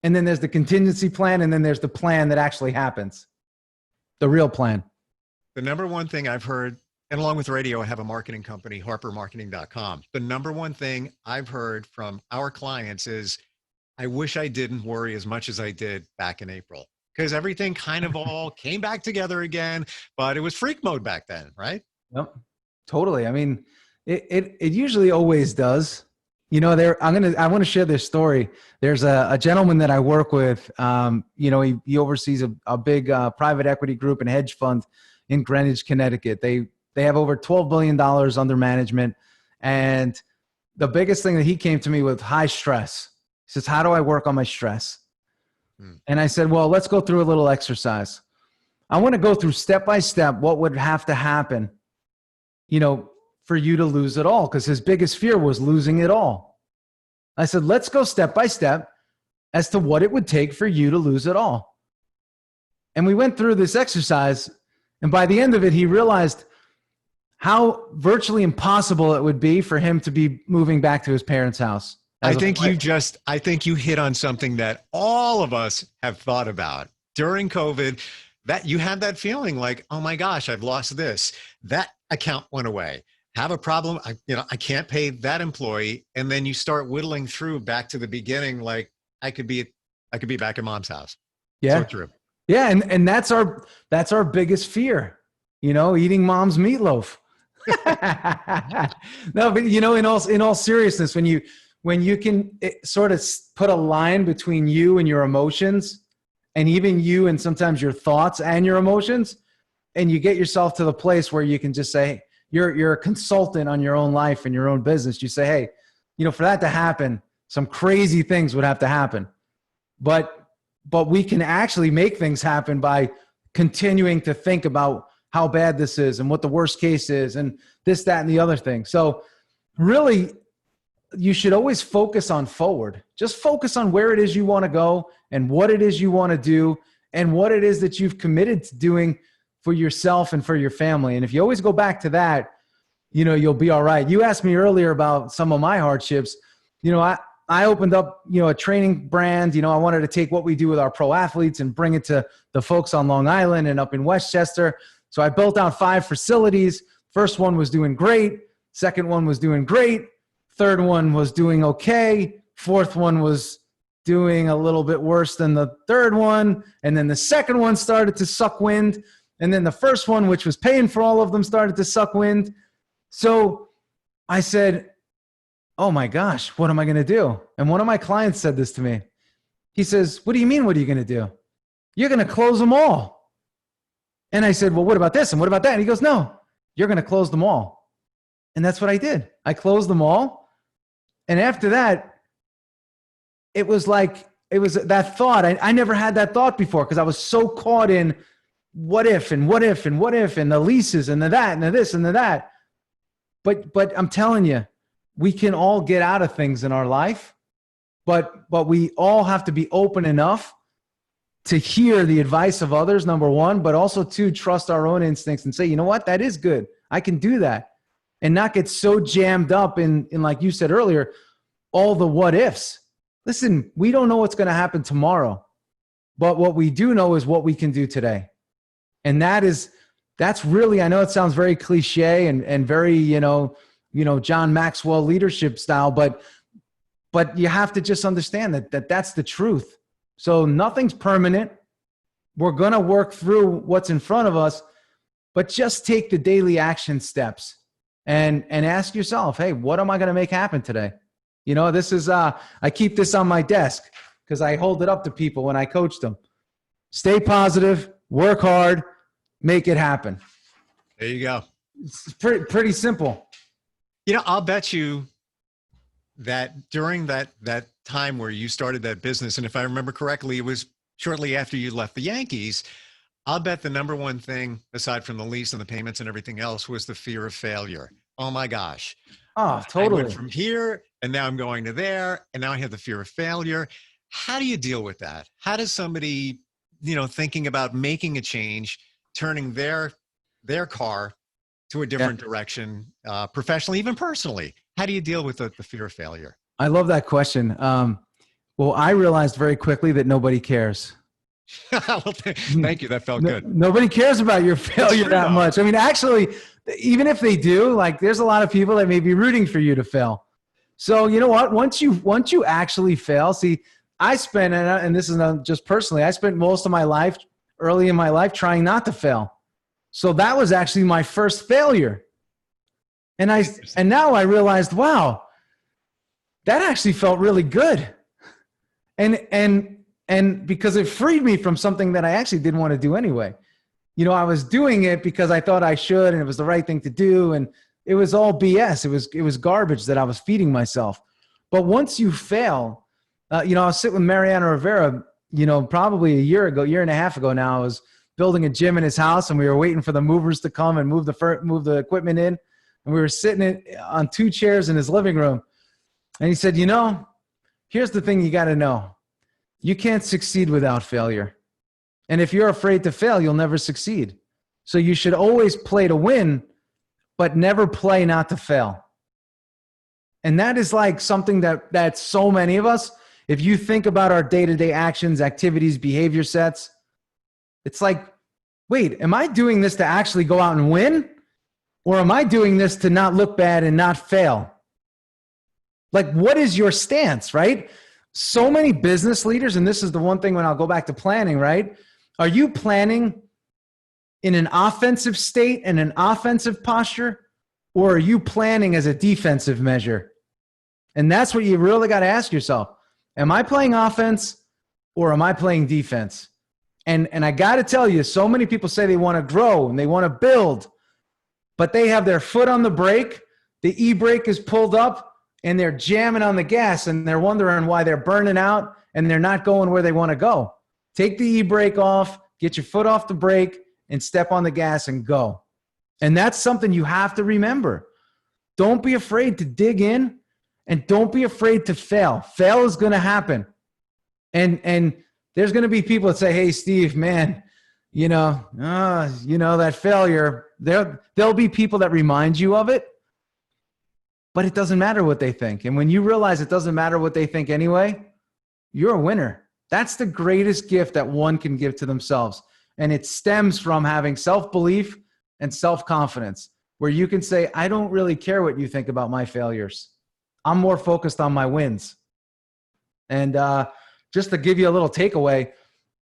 and then there's the contingency plan, and then there's the plan that actually happens. The real plan. The number one thing I've heard, and along with radio, I have a marketing company, harpermarketing.com. The number one thing I've heard from our clients is, I wish I didn't worry as much as I did back in April, because everything kind of all came back together again, but it was freak mode back then, right? Yep, totally. I mean, it usually always does. I want to share this story. There's a gentleman that I work with. He oversees a big private equity group and hedge fund in Greenwich, Connecticut. They have over $12 billion under management. And the biggest thing that he came to me with, high stress. He says, how do I work on my stress? And I said, well, let's go through a little exercise. I want to go through step by step what would have to happen, for you to lose it all, because his biggest fear was losing it all. I said, let's go step by step as to what it would take for you to lose it all. And we went through this exercise, and by the end of it, he realized how virtually impossible it would be for him to be moving back to his parents' house. I think you hit on something that all of us have thought about during COVID, that you had that feeling like, oh my gosh, I've lost this. That account went away. Have a problem. I can't pay that employee. And then you start whittling through back to the beginning. Like I could be back at mom's house. Yeah. So true. Yeah. And that's our biggest fear, eating mom's meatloaf. No, but in all seriousness, when you can sort of put a line between you and your emotions and even you and sometimes your thoughts and your emotions, and you get yourself to the place where you can just say, you're a consultant on your own life and your own business. You say, hey, for that to happen, some crazy things would have to happen. But we can actually make things happen by continuing to think about how bad this is and what the worst case is and this, that, and the other thing. So really, you should always focus on forward. Just focus on where it is you want to go and what it is you want to do and what it is that you've committed to doing for yourself and for your family. And if you always go back to that, you'll be all right. You asked me earlier about some of my hardships. I opened up, a training brand. I wanted to take what we do with our pro athletes and bring it to the folks on Long Island and up in Westchester. So I built out 5 facilities. First one was doing great. Second one was doing great. Third one was doing okay. Fourth one was doing a little bit worse than the third one. And then the second one started to suck wind. And then the first one, which was paying for all of them, started to suck wind. So I said, oh my gosh, what am I going to do? And one of my clients said this to me. He says, what do you mean, what are you going to do? You're going to close them all. And I said, well, what about this? And what about that? And he goes, no, you're going to close them all. And that's what I did. I closed them all. And after that, it was that thought. I never had that thought before because I was so caught in what if and what if and what if and the leases and the that and the this and the that. But I'm telling you, we can all get out of things in our life, but we all have to be open enough to hear the advice of others, number one, but also to trust our own instincts and say, you know what, that is good. I can do that. And not get so jammed up in like you said earlier, all the what ifs. Listen, we don't know what's going to happen tomorrow, but what we do know is what we can do today. And that's really, I know it sounds very cliche and very, John Maxwell leadership style, but you have to just understand that that's the truth. So nothing's permanent. We're going to work through what's in front of us, but just take the daily action steps and ask yourself, hey, what am I going to make happen today? This is, I keep this on my desk because I hold it up to people when I coach them. Stay positive, work hard, make it happen. There you go. It's pretty simple. I'll bet you that during that time where you started that business, and if I remember correctly, it was shortly after you left the Yankees, I'll bet the number one thing, aside from the lease and the payments and everything else, was the fear of failure. Oh my gosh. Oh, totally. I went from here and now I'm going to there and now I have the fear of failure. How do you deal with that? How does somebody, thinking about making a change, turning their car to a different direction, professionally, even personally? How do you deal with the fear of failure? I love that question. Well, I realized very quickly that nobody cares. Well, thank you. That felt good. Nobody cares about your failure that much. I mean, actually, even if they do, there's a lot of people that may be rooting for you to fail. So you know what? Once you actually fail, see, I spent, and this is not just personally, I spent most of my life, early in my life, trying not to fail. So that was actually my first failure. And now I realized, wow, that actually felt really good. And because it freed me from something that I actually didn't want to do anyway. I was doing it because I thought I should and it was the right thing to do. And it was all BS. It was garbage that I was feeding myself. But once you fail, I was sitting with Mariano Rivera, probably a year and a half ago now. I was building a gym in his house and we were waiting for the movers to come and move the equipment in. And we were sitting on 2 chairs in his living room. And he said, here's the thing you got to know. You can't succeed without failure. And if you're afraid to fail, you'll never succeed. So you should always play to win, but never play not to fail. And that is something that so many of us, if you think about our day-to-day actions, activities, behavior sets, it's wait, am I doing this to actually go out and win? Or am I doing this to not look bad and not fail? What is your stance, right? So many business leaders, and this is the one thing when I'll go back to planning, right? Are you planning in an offensive state and an offensive posture, or are you planning as a defensive measure? And that's what you really got to ask yourself. Am I playing offense or am I playing defense? And I got to tell you, so many people say they want to grow and they want to build, but they have their foot on the brake. The e-brake is pulled up and they're jamming on the gas and they're wondering why they're burning out and they're not going where they want to go. Take the e-brake off, get your foot off the brake and step on the gas and go. And that's something you have to remember. Don't be afraid to dig in and don't be afraid to fail. Fail is going to happen. And there's going to be people that say, hey, Steve, man, that failure, there'll be people that remind you of it, but it doesn't matter what they think. And when you realize it doesn't matter what they think anyway, you're a winner. That's the greatest gift that one can give to themselves. And it stems from having self-belief and self-confidence, where you can say, I don't really care what you think about my failures. I'm more focused on my wins. And just to give you a little takeaway,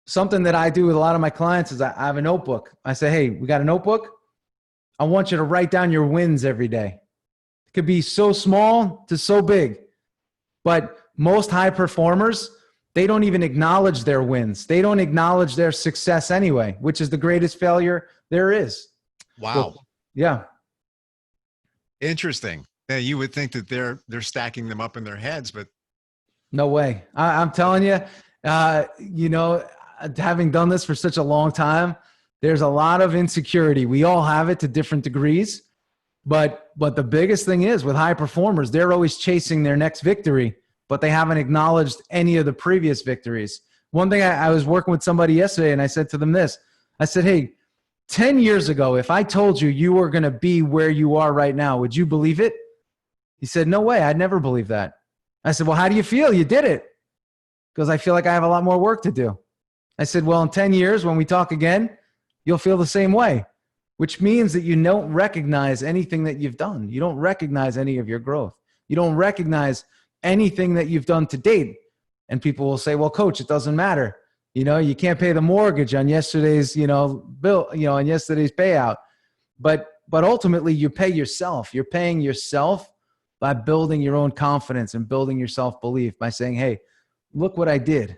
something that I do with a lot of my clients is I have a notebook. I say, hey, we got a notebook? I want you to write down your wins every day. It could be so small to so big. But most high performers, they don't even acknowledge their wins. They don't acknowledge their success anyway, which is the greatest failure there is. Wow. So, yeah. Interesting. Yeah, you would think that they're stacking them up in their heads, but no way. I'm telling you, having done this for such a long time, there's a lot of insecurity. We all have it to different degrees, but the biggest thing is with high performers, they're always chasing their next victory, but they haven't acknowledged any of the previous victories. One thing, I was working with somebody yesterday and I said to them this, I said, hey, 10 years ago, if I told you you were going to be where you are right now, would you believe it? He said, no way. I'd never believe that. I said, well, how do you feel? You did it. Because I feel like I have a lot more work to do. I said, well, in 10 years, when we talk again, you'll feel the same way, which means that you don't recognize anything that you've done. You don't recognize any of your growth. You don't recognize anything that you've done to date. And people will say, well, coach, it doesn't matter. You can't pay the mortgage on yesterday's, bill, on yesterday's payout. But ultimately you pay yourself. You're paying yourself by building your own confidence and building your self-belief by saying, hey, look what I did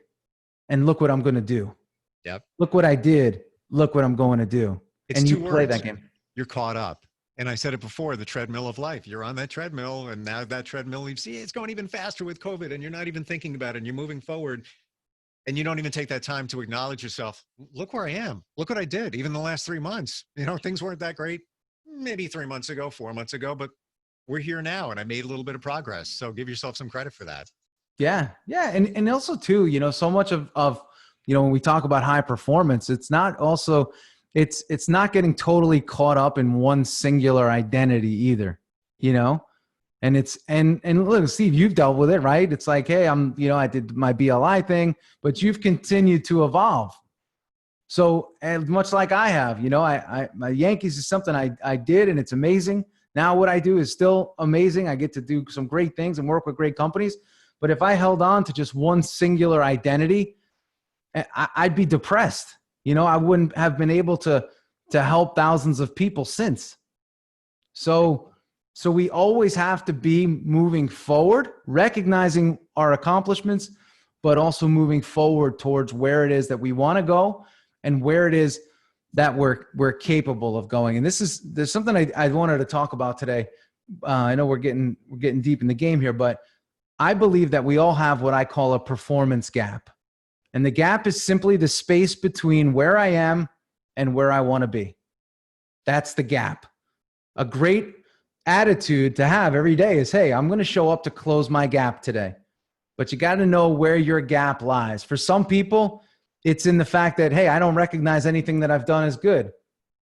and look what I'm going to do. Yep. Look what I did. Look what I'm going to do. It's and you two play words. that game. You're caught up. And I said it before, the treadmill of life. You're on that treadmill, and now that treadmill, you see it's going even faster with COVID, and you're not even thinking about it, and you're moving forward, and you don't even take that time to acknowledge yourself. Look where I am. Look what I did. Even the last 3 months, things weren't that great. Maybe 3 months ago, 4 months ago, but we're here now, and I made a little bit of progress. So give yourself some credit for that. Yeah. Yeah. And also too, so much of when we talk about high performance, it's not also, it's not getting totally caught up in one singular identity either, and and look, Steve, you've dealt with it, right? It's like, hey, I did my BLI thing, but you've continued to evolve. So, and much like I have, my Yankees is something I did and it's amazing. Now what I do is still amazing. I get to do some great things and work with great companies. But if I held on to just one singular identity, I'd be depressed. I wouldn't have been able to help thousands of people since. So we always have to be moving forward, recognizing our accomplishments, but also moving forward towards where it is that we want to go and where it is that we're capable of going. And there's something I wanted to talk about today. I know we're getting deep in the game here, but I believe that we all have what I call a performance gap. And the gap is simply the space between where I am and where I want to be. That's the gap. A great attitude to have every day is, hey, I'm going to show up to close my gap today. But you got to know where your gap lies. For some people, it's in the fact that, hey, I don't recognize anything that I've done as good.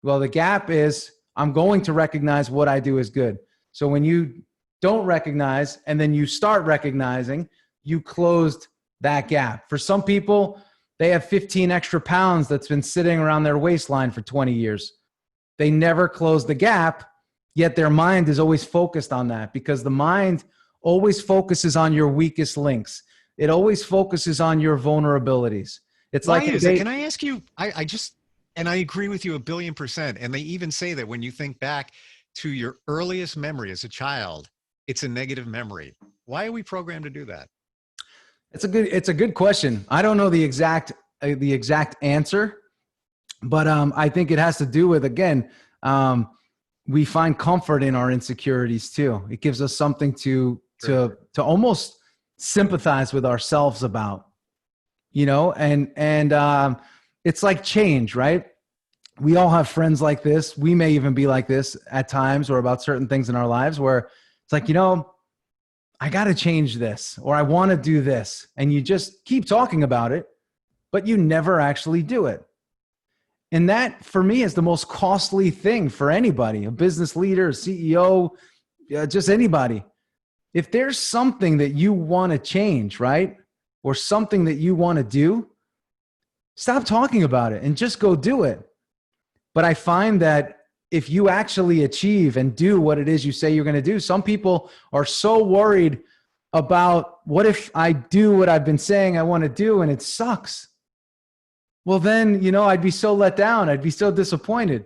Well, the gap is I'm going to recognize what I do as good. So when you don't recognize and then you start recognizing, you closed that gap. For some people, they have 15 extra pounds that's been sitting around their waistline for 20 years. They never closed the gap, yet their mind is always focused on that because the mind always focuses on your weakest links. It always focuses on your vulnerabilities. It's Why like, is it? Can I ask you, and I agree with you 1,000,000,000%. And they even say that when you think back to your earliest memory as a child, it's a negative memory. Why are we programmed to do that? It's a good question. I don't know the exact the exact answer, but I think it has to do with, again, we find comfort in our insecurities too. It gives us something to almost sympathize with ourselves about, you know, and it's like change, right? We all have friends like this. We may even be like this at times, or about certain things in our lives where it's like, you know, I got to change this, or I want to do this. And you just keep talking about it, but you never actually do it. And that, for me, is the most costly thing for anybody, a business leader, a CEO, just anybody. If there's something that you want to change, right? Or something that you want to do, stop talking about it and just go do it. But I find that if you actually achieve and do what it is you say you're going to do, some people are so worried about, what if I do what I've been saying I want to do and it sucks? Well, then, you know, I'd be so let down. I'd be so disappointed.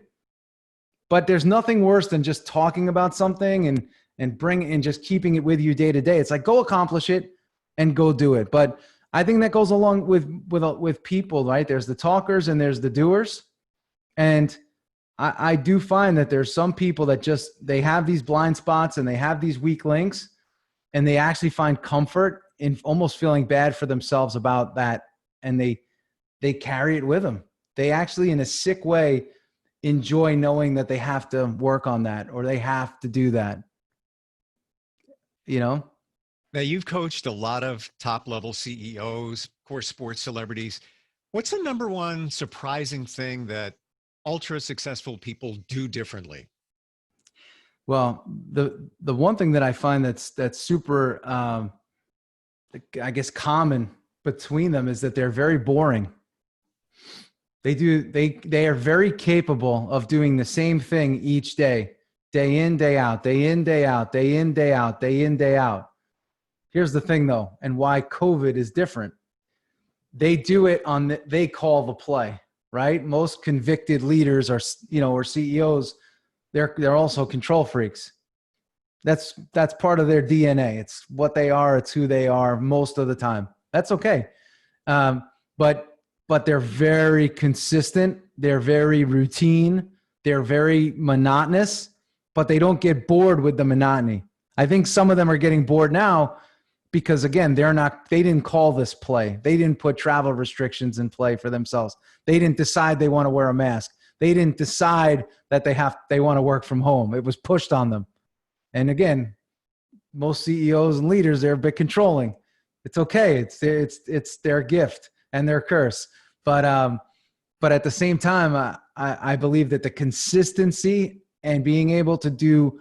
But there's nothing worse than just talking about something and just keeping it with you day to day. It's like, go accomplish it and go do it. But I think that goes along with people, right? There's the talkers and there's the doers. And I do find that there's some people that they have these blind spots and they have these weak links, and they actually find comfort in almost feeling bad for themselves about that. And they carry it with them. They actually, in a sick way, enjoy knowing that they have to work on that, or they have to do that. You know? Now, you've coached a lot of top level CEOs, of course, sports celebrities. What's the number one surprising thing that ultra successful people do differently? Well, the one thing that I find that's super, I guess, common between them is that they're very boring. They are very capable of doing the same thing each day in, day out, day in, day out, day in, day out, day in, day out. Here's the thing though, and why COVID is different. They do it they call the play, right? Most convicted leaders or CEOs, they're also control freaks. That's part of their DNA. It's what they are. It's who they are most of the time. That's okay. But they're very consistent. They're very routine. They're very monotonous, but they don't get bored with the monotony. I think some of them are getting bored now because, again, they didn't call this play. They didn't put travel restrictions in play for themselves. They didn't decide they want to wear a mask. They didn't decide that they want to work from home. It was pushed on them. And again, most CEOs and leaders, they're a bit controlling. It's okay. It's their gift and their curse. But at the same time, I believe that the consistency and being able to do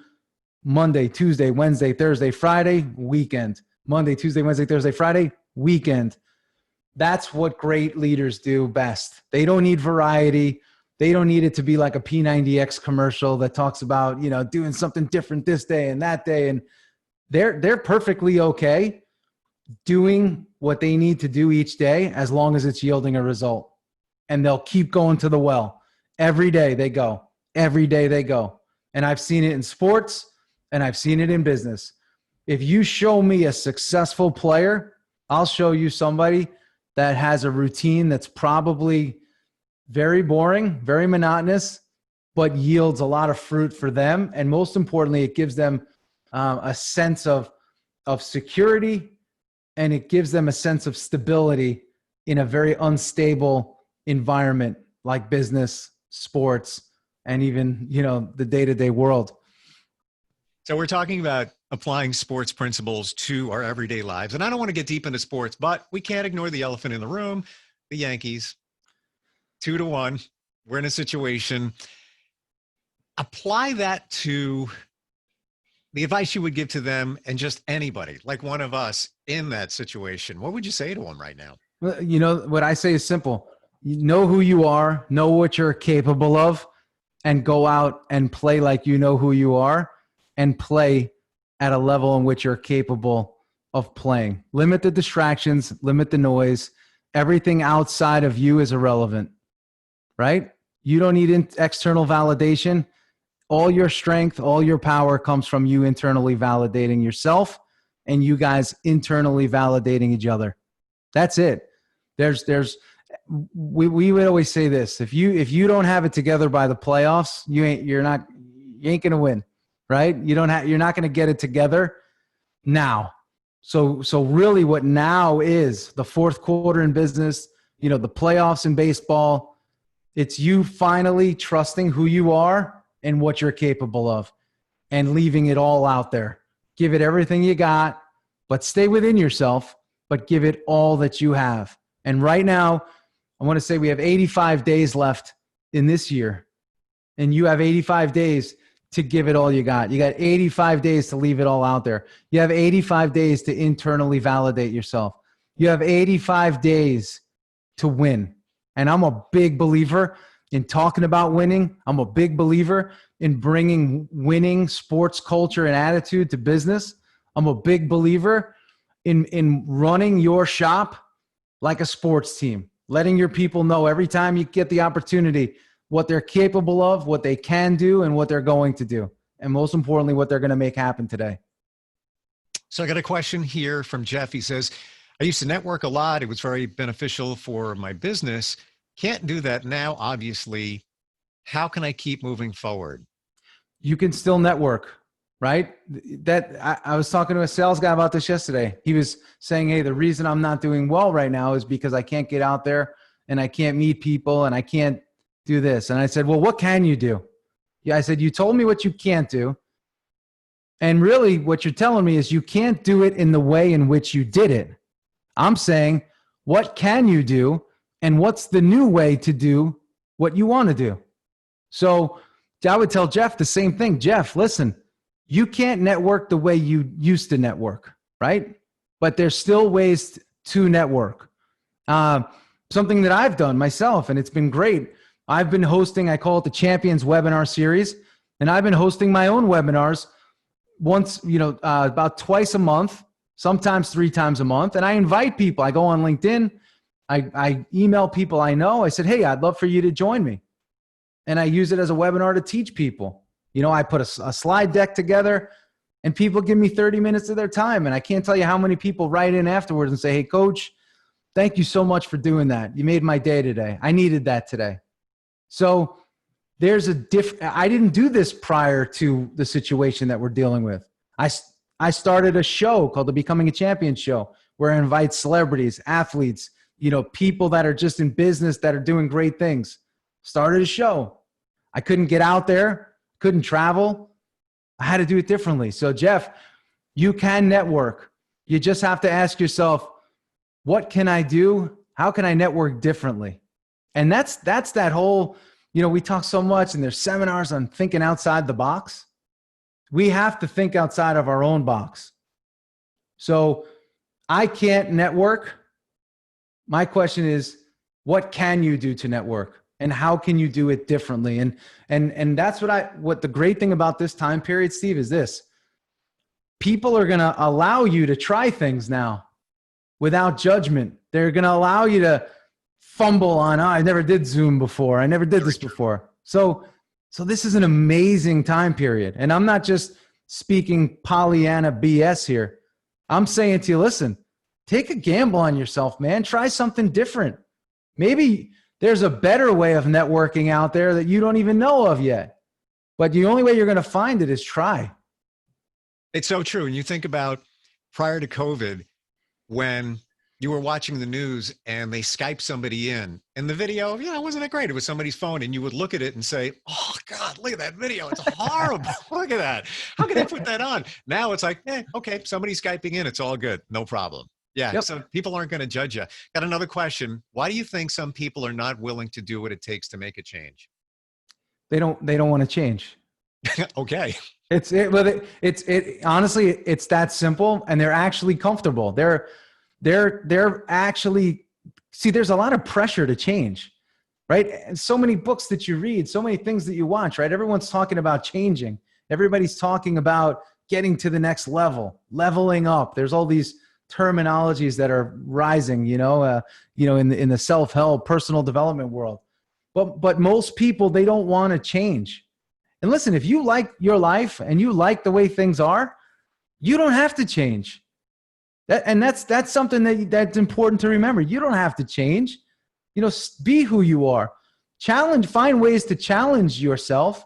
Monday, Tuesday, Wednesday, Thursday, Friday, weekend, Monday, Tuesday, Wednesday, Thursday, Friday, weekend. That's what great leaders do best. They don't need variety. They don't need it to be like a P90X commercial that talks about, doing something different this day and that day. And they're perfectly okay doing what they need to do each day as long as it's yielding a result. And they'll keep going to the well. Every day they go. Every day they go. And I've seen it in sports and I've seen it in business. If you show me a successful player, I'll show you somebody that has a routine that's probably very boring, very monotonous, but yields a lot of fruit for them. And most importantly, it gives them a sense of security, and it gives them a sense of stability in a very unstable environment like business, sports, and even, the day-to-day world. So we're talking about applying sports principles to our everyday lives. And I don't want to get deep into sports, but we can't ignore the elephant in the room, the Yankees. 2-1. We're in a situation. Apply that to the advice you would give to them and just anybody, like one of us in that situation. What would you say to them right now? Well, what I say is simple. You know who you are, know what you're capable of, and go out and play like you know who you are, and play at a level in which you're capable of playing. Limit the distractions, limit the noise. Everything outside of you is irrelevant, right? You don't need external validation. All your strength, all your power comes from you internally validating yourself and you guys internally validating each other. That's it. we would always say this: if you don't have it together by the playoffs, you ain't gonna win, right? You're not gonna get it together now. So really, what now is the fourth quarter in business. The playoffs in baseball. It's you finally trusting who you are and what you're capable of, and leaving it all out there. Give it everything you got, but stay within yourself. But give it all that you have. And right now, I want to say we have 85 days left in this year. And you have 85 days to give it all you got. You got 85 days to leave it all out there. You have 85 days to internally validate yourself. You have 85 days to win. And I'm a big believer in talking about winning. I'm a big believer in bringing winning sports culture and attitude to business. I'm a big believer in running your shop like a sports team, letting your people know every time you get the opportunity what they're capable of, what they can do, and what they're going to do. And most importantly, what they're going to make happen today. So I got a question here from Jeff. He says, I used to network a lot. It was very beneficial for my business. Can't do that now, obviously. How can I keep moving forward? You can still network, right? I was talking to a sales guy about this yesterday. He was saying, hey, the reason I'm not doing well right now is because I can't get out there and I can't meet people and I can't do this. And I said, well, what can you do? Yeah, I said, you told me what you can't do. And really what you're telling me is you can't do it in the way in which you did it. I'm saying, what can you do? And what's the new way to do what you want to do? So I would tell Jeff the same thing. Jeff, listen, you can't network the way you used to network, right? But there's still ways to network. Something that I've done myself, and it's been great. I've been hosting, I call it the Champions Webinar Series, and I've been hosting my own webinars once, about twice a month, sometimes 3 times a month. And I invite people. I go on LinkedIn. I email people I know. I said, hey, I'd love for you to join me. And I use it as a webinar to teach people. I put a slide deck together and people give me 30 minutes of their time. And I can't tell you how many people write in afterwards and say, hey, coach, thank you so much for doing that. You made my day today. I needed that today. So there's I didn't do this prior to the situation that we're dealing with. I started a show called the Becoming a Champion Show where I invite celebrities, athletes, people that are just in business that are doing great things. Started a show. I couldn't get out there, couldn't travel. I had to do it differently. So Jeff, you can network. You just have to ask yourself, what can I do? How can I network differently? And that's that whole, we talk so much and there's seminars on thinking outside the box. We have to think outside of our own box. So I can't network. My question is, what can you do to network? And how can you do it differently? And that's what the great thing about this time period, Steve, is this. People are going to allow you to try things now without judgment. They're going to allow you to fumble on, I never did Zoom before. I never did this before. So this is an amazing time period. And I'm not just speaking Pollyanna BS here. I'm saying to you, listen, take a gamble on yourself, man. Try something different. Maybe there's a better way of networking out there that you don't even know of yet. But the only way you're going to find it is try. It's so true. And you think about prior to COVID, when you were watching the news and they Skype somebody in and the video, wasn't that great? It was somebody's phone and you would look at it and say, oh God, look at that video. It's horrible. Look at that. How can I put that on? Now it's like, okay, somebody's Skyping in. It's all good. No problem. Yeah. Yep. So people aren't going to judge you. Got another question. Why do you think some people are not willing to do what it takes to make a change? They don't want to change. Okay. Honestly, it's that simple, and they're actually comfortable. They're actually, see, there's a lot of pressure to change, right? And so many books that you read, so many things that you watch, right? Everyone's talking about changing. Everybody's talking about getting to the next level, leveling up. There's all these terminologies that are rising, in the self-help, personal development world. But most people, they don't want to change. And listen, if you like your life and you like the way things are, you don't have to change. That's something that's important to remember. You don't have to change. be who you are. Find ways to challenge yourself,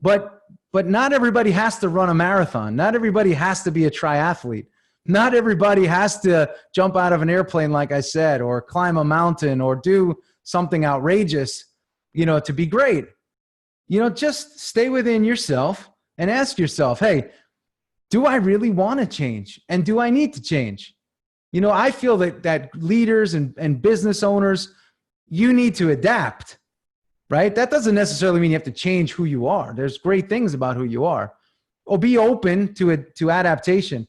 but not everybody has to run a marathon. Not everybody has to be a triathlete. Not everybody has to jump out of an airplane, like I said, or climb a mountain or do something outrageous, to be great. Just stay within yourself and ask yourself, hey, do I really want to change? And do I need to change? I feel that leaders and business owners, you need to adapt, right? That doesn't necessarily mean you have to change who you are. There's great things about who you are. Or be open to adaptation.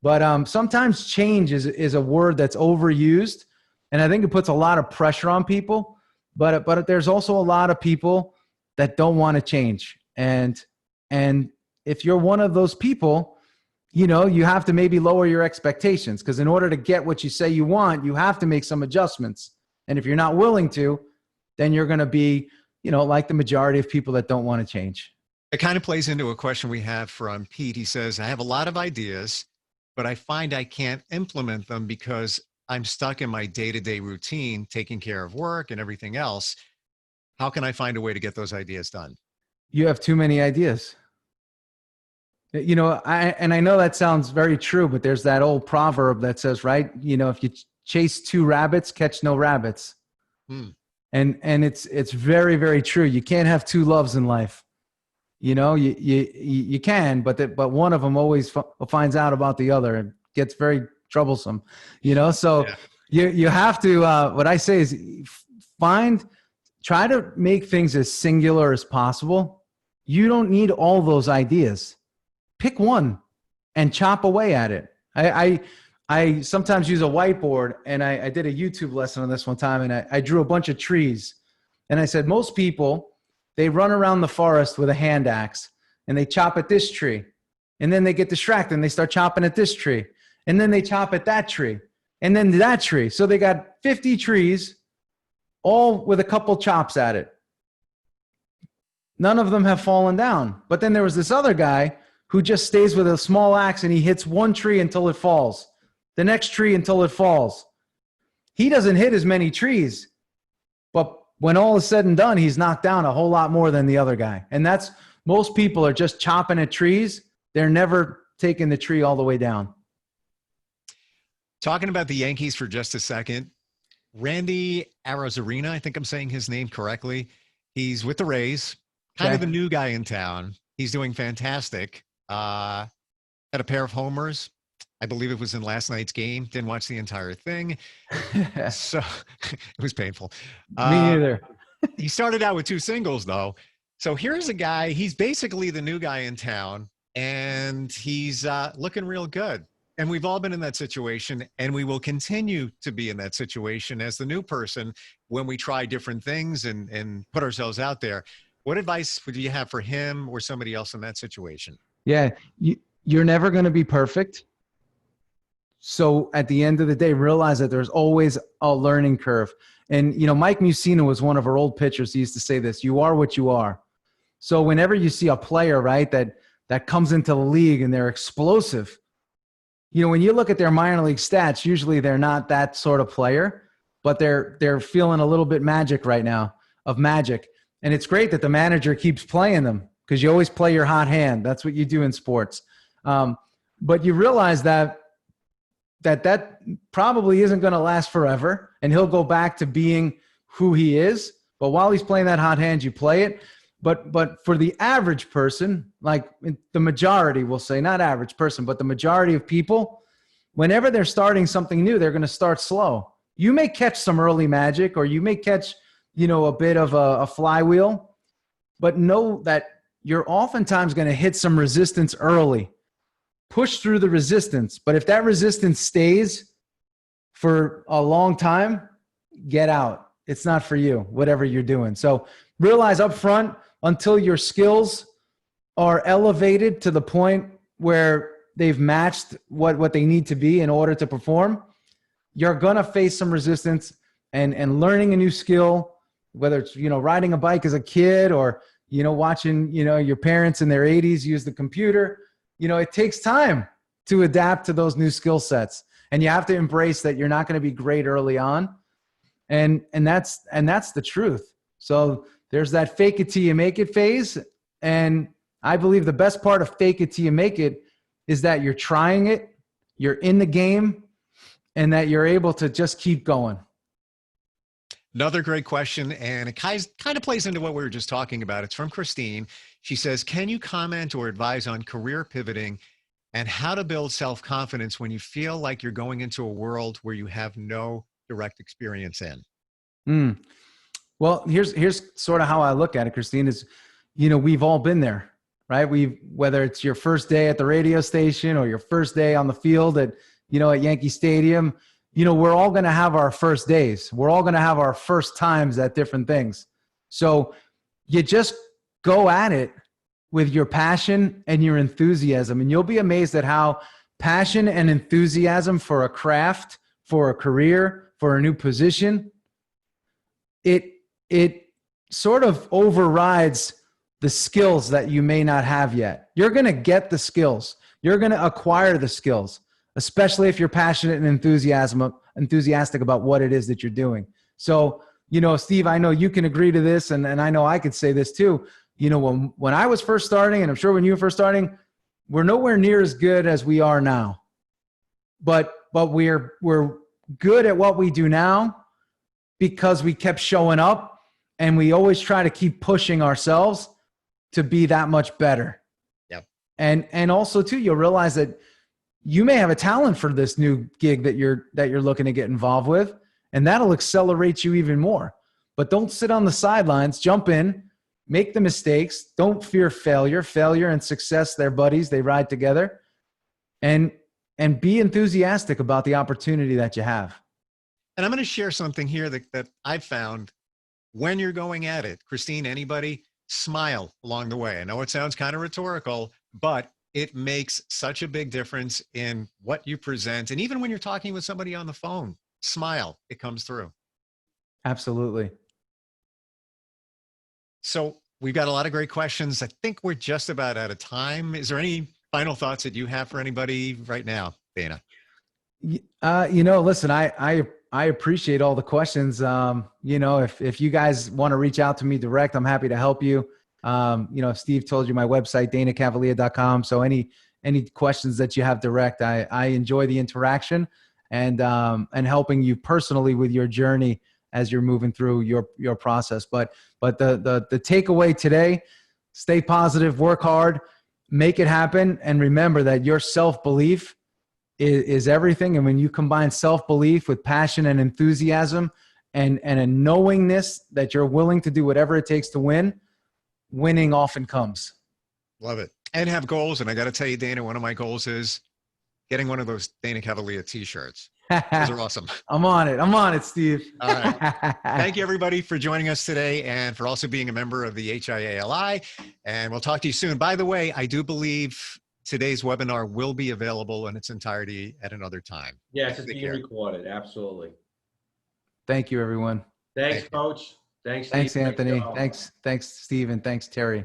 But sometimes change is a word that's overused, and I think it puts a lot of pressure on people. But there's also a lot of people that don't want to change, and if you're one of those people, you have to maybe lower your expectations, because in order to get what you say you want, you have to make some adjustments. And if you're not willing to, then you're going to be, like the majority of people that don't want to change. It kind of plays into a question we have from Pete. He says, I have a lot of ideas, but I find I can't implement them because I'm stuck in my day-to-day routine, taking care of work and everything else. How can I find a way to get those ideas done? You have too many ideas. I know that sounds very true, but there's that old proverb that says, right, if you chase two rabbits, catch no rabbits. And it's very, very true. You can't have two loves in life. You can, but one of them always finds out about the other and gets very troublesome, so yeah. you have to, what I say is try to make things as singular as possible. You don't need all those ideas. Pick one and chop away at it. I sometimes use a whiteboard, and I did a YouTube lesson on this one time, and I drew a bunch of trees, and I said, most people, they run around the forest with a hand axe and they chop at this tree, and then they get distracted and they start chopping at this tree, and then they chop at that tree, and then that tree. So they got 50 trees, all with a couple chops at it. None of them have fallen down. But then there was this other guy who just stays with a small axe and he hits one tree until it falls, the next tree until it falls. He doesn't hit as many trees, but when all is said and done, he's knocked down a whole lot more than the other guy. And that's, most people are just chopping at trees. They're never taking the tree all the way down. Talking about the Yankees for just a second, Randy Arozarena, I think I'm saying his name correctly. He's with the Rays, kind of the new guy in town. He's doing fantastic. Had a pair of homers. I believe it was in last night's game. Didn't watch the entire thing. So it was painful. Me neither. He started out with 2 singles, though. So here's a guy. He's basically the new guy in town, and he's looking real good. And we've all been in that situation, and we will continue to be in that situation as the new person when we try different things and put ourselves out there. What advice would you have for him or somebody else in that situation? Yeah, you're never going to be perfect. So at the end of the day, realize that there's always a learning curve. And, Mike Mussina was one of our old pitchers. He used to say this: you are what you are. So whenever you see a player, right, that comes into the league and they're explosive, when you look at their minor league stats, usually they're not that sort of player, but they're feeling a little bit magic right now of magic. And it's great that the manager keeps playing them, because you always play your hot hand. That's what you do in sports. But you realize that probably isn't going to last forever, and he'll go back to being who he is. But while he's playing that hot hand, you play it. But for the average person, like the majority, we'll say, not average person, but the majority of people, whenever they're starting something new, they're going to start slow. You may catch some early magic, or you may catch, a bit of a flywheel, but know that you're oftentimes going to hit some resistance early. Push through the resistance. But if that resistance stays for a long time, get out. It's not for you, whatever you're doing. So realize up front, until your skills are elevated to the point where they've matched what they need to be in order to perform, you're going to face some resistance. And learning a new skill, whether it's, riding a bike as a kid, or, watching, your parents in their 80s use the computer, it takes time to adapt to those new skill sets. And you have to embrace that you're not going to be great early on. And that's the truth. So there's that fake it till you make it phase. And I believe the best part of fake it till you make it is that you're trying it, you're in the game, and that you're able to just keep going. Another great question, and it kind of plays into what we were just talking about. It's from Christine. She says, can you comment or advise on career pivoting and how to build self-confidence when you feel like you're going into a world where you have no direct experience in? Well, here's sort of how I look at it, Christine, is, we've all been there, right? Whether it's your first day at the radio station or your first day on the field at Yankee Stadium, we're all going to have our first days. We're all going to have our first times at different things. So you just go at it with your passion and your enthusiasm, and you'll be amazed at how passion and enthusiasm for a craft, for a career, for a new position, it sort of overrides the skills that you may not have yet. You're going to get the skills. You're going to acquire the skills, especially if you're passionate and enthusiastic about what it is that you're doing. So, Steve, I know you can agree to this, and I know I could say this too. When I was first starting, and I'm sure when you were first starting, we're nowhere near as good as we are now. But we're good at what we do now because we kept showing up, and we always try to keep pushing ourselves to be that much better. Yep. And also too, you'll realize that you may have a talent for this new gig that you're looking to get involved with, and that'll accelerate you even more. But don't sit on the sidelines, jump in, make the mistakes. Don't fear failure. Failure and success, they're buddies. They ride together. And be enthusiastic about the opportunity that you have. And I'm going to share something here that I've found when you're going at it. Christine, anybody, smile along the way. I know it sounds kind of rhetorical, but it makes such a big difference in what you present. And even when you're talking with somebody on the phone, smile, it comes through. Absolutely. So we've got a lot of great questions. I think we're just about out of time. Is there any final thoughts that you have for anybody right now, Dana? Listen, I appreciate all the questions. If you guys want to reach out to me direct, I'm happy to help you. Steve told you my website, danacavalea.com. So any questions that you have direct, I enjoy the interaction and helping you personally with your journey as you're moving through your process. But the takeaway today, stay positive, work hard, make it happen. And remember that your self-belief is everything. And when you combine self-belief with passion and enthusiasm and a knowingness that you're willing to do whatever it takes to win, winning often comes. Love it. And have goals. And I got to tell you, Dana, one of my goals is getting one of those Dana Cavalea t-shirts. Those are awesome. I'm on it, Steve. All right. Thank you, everybody, for joining us today and for also being a member of the HIA-LI. And we'll talk to you soon. By the way, I do believe today's webinar will be available in its entirety at another time. Yes, it's being recorded. Absolutely. Thank you, everyone. Thanks, Coach. Thanks, Steve. Thanks, Anthony. Thanks, Steve, and thanks, Terry.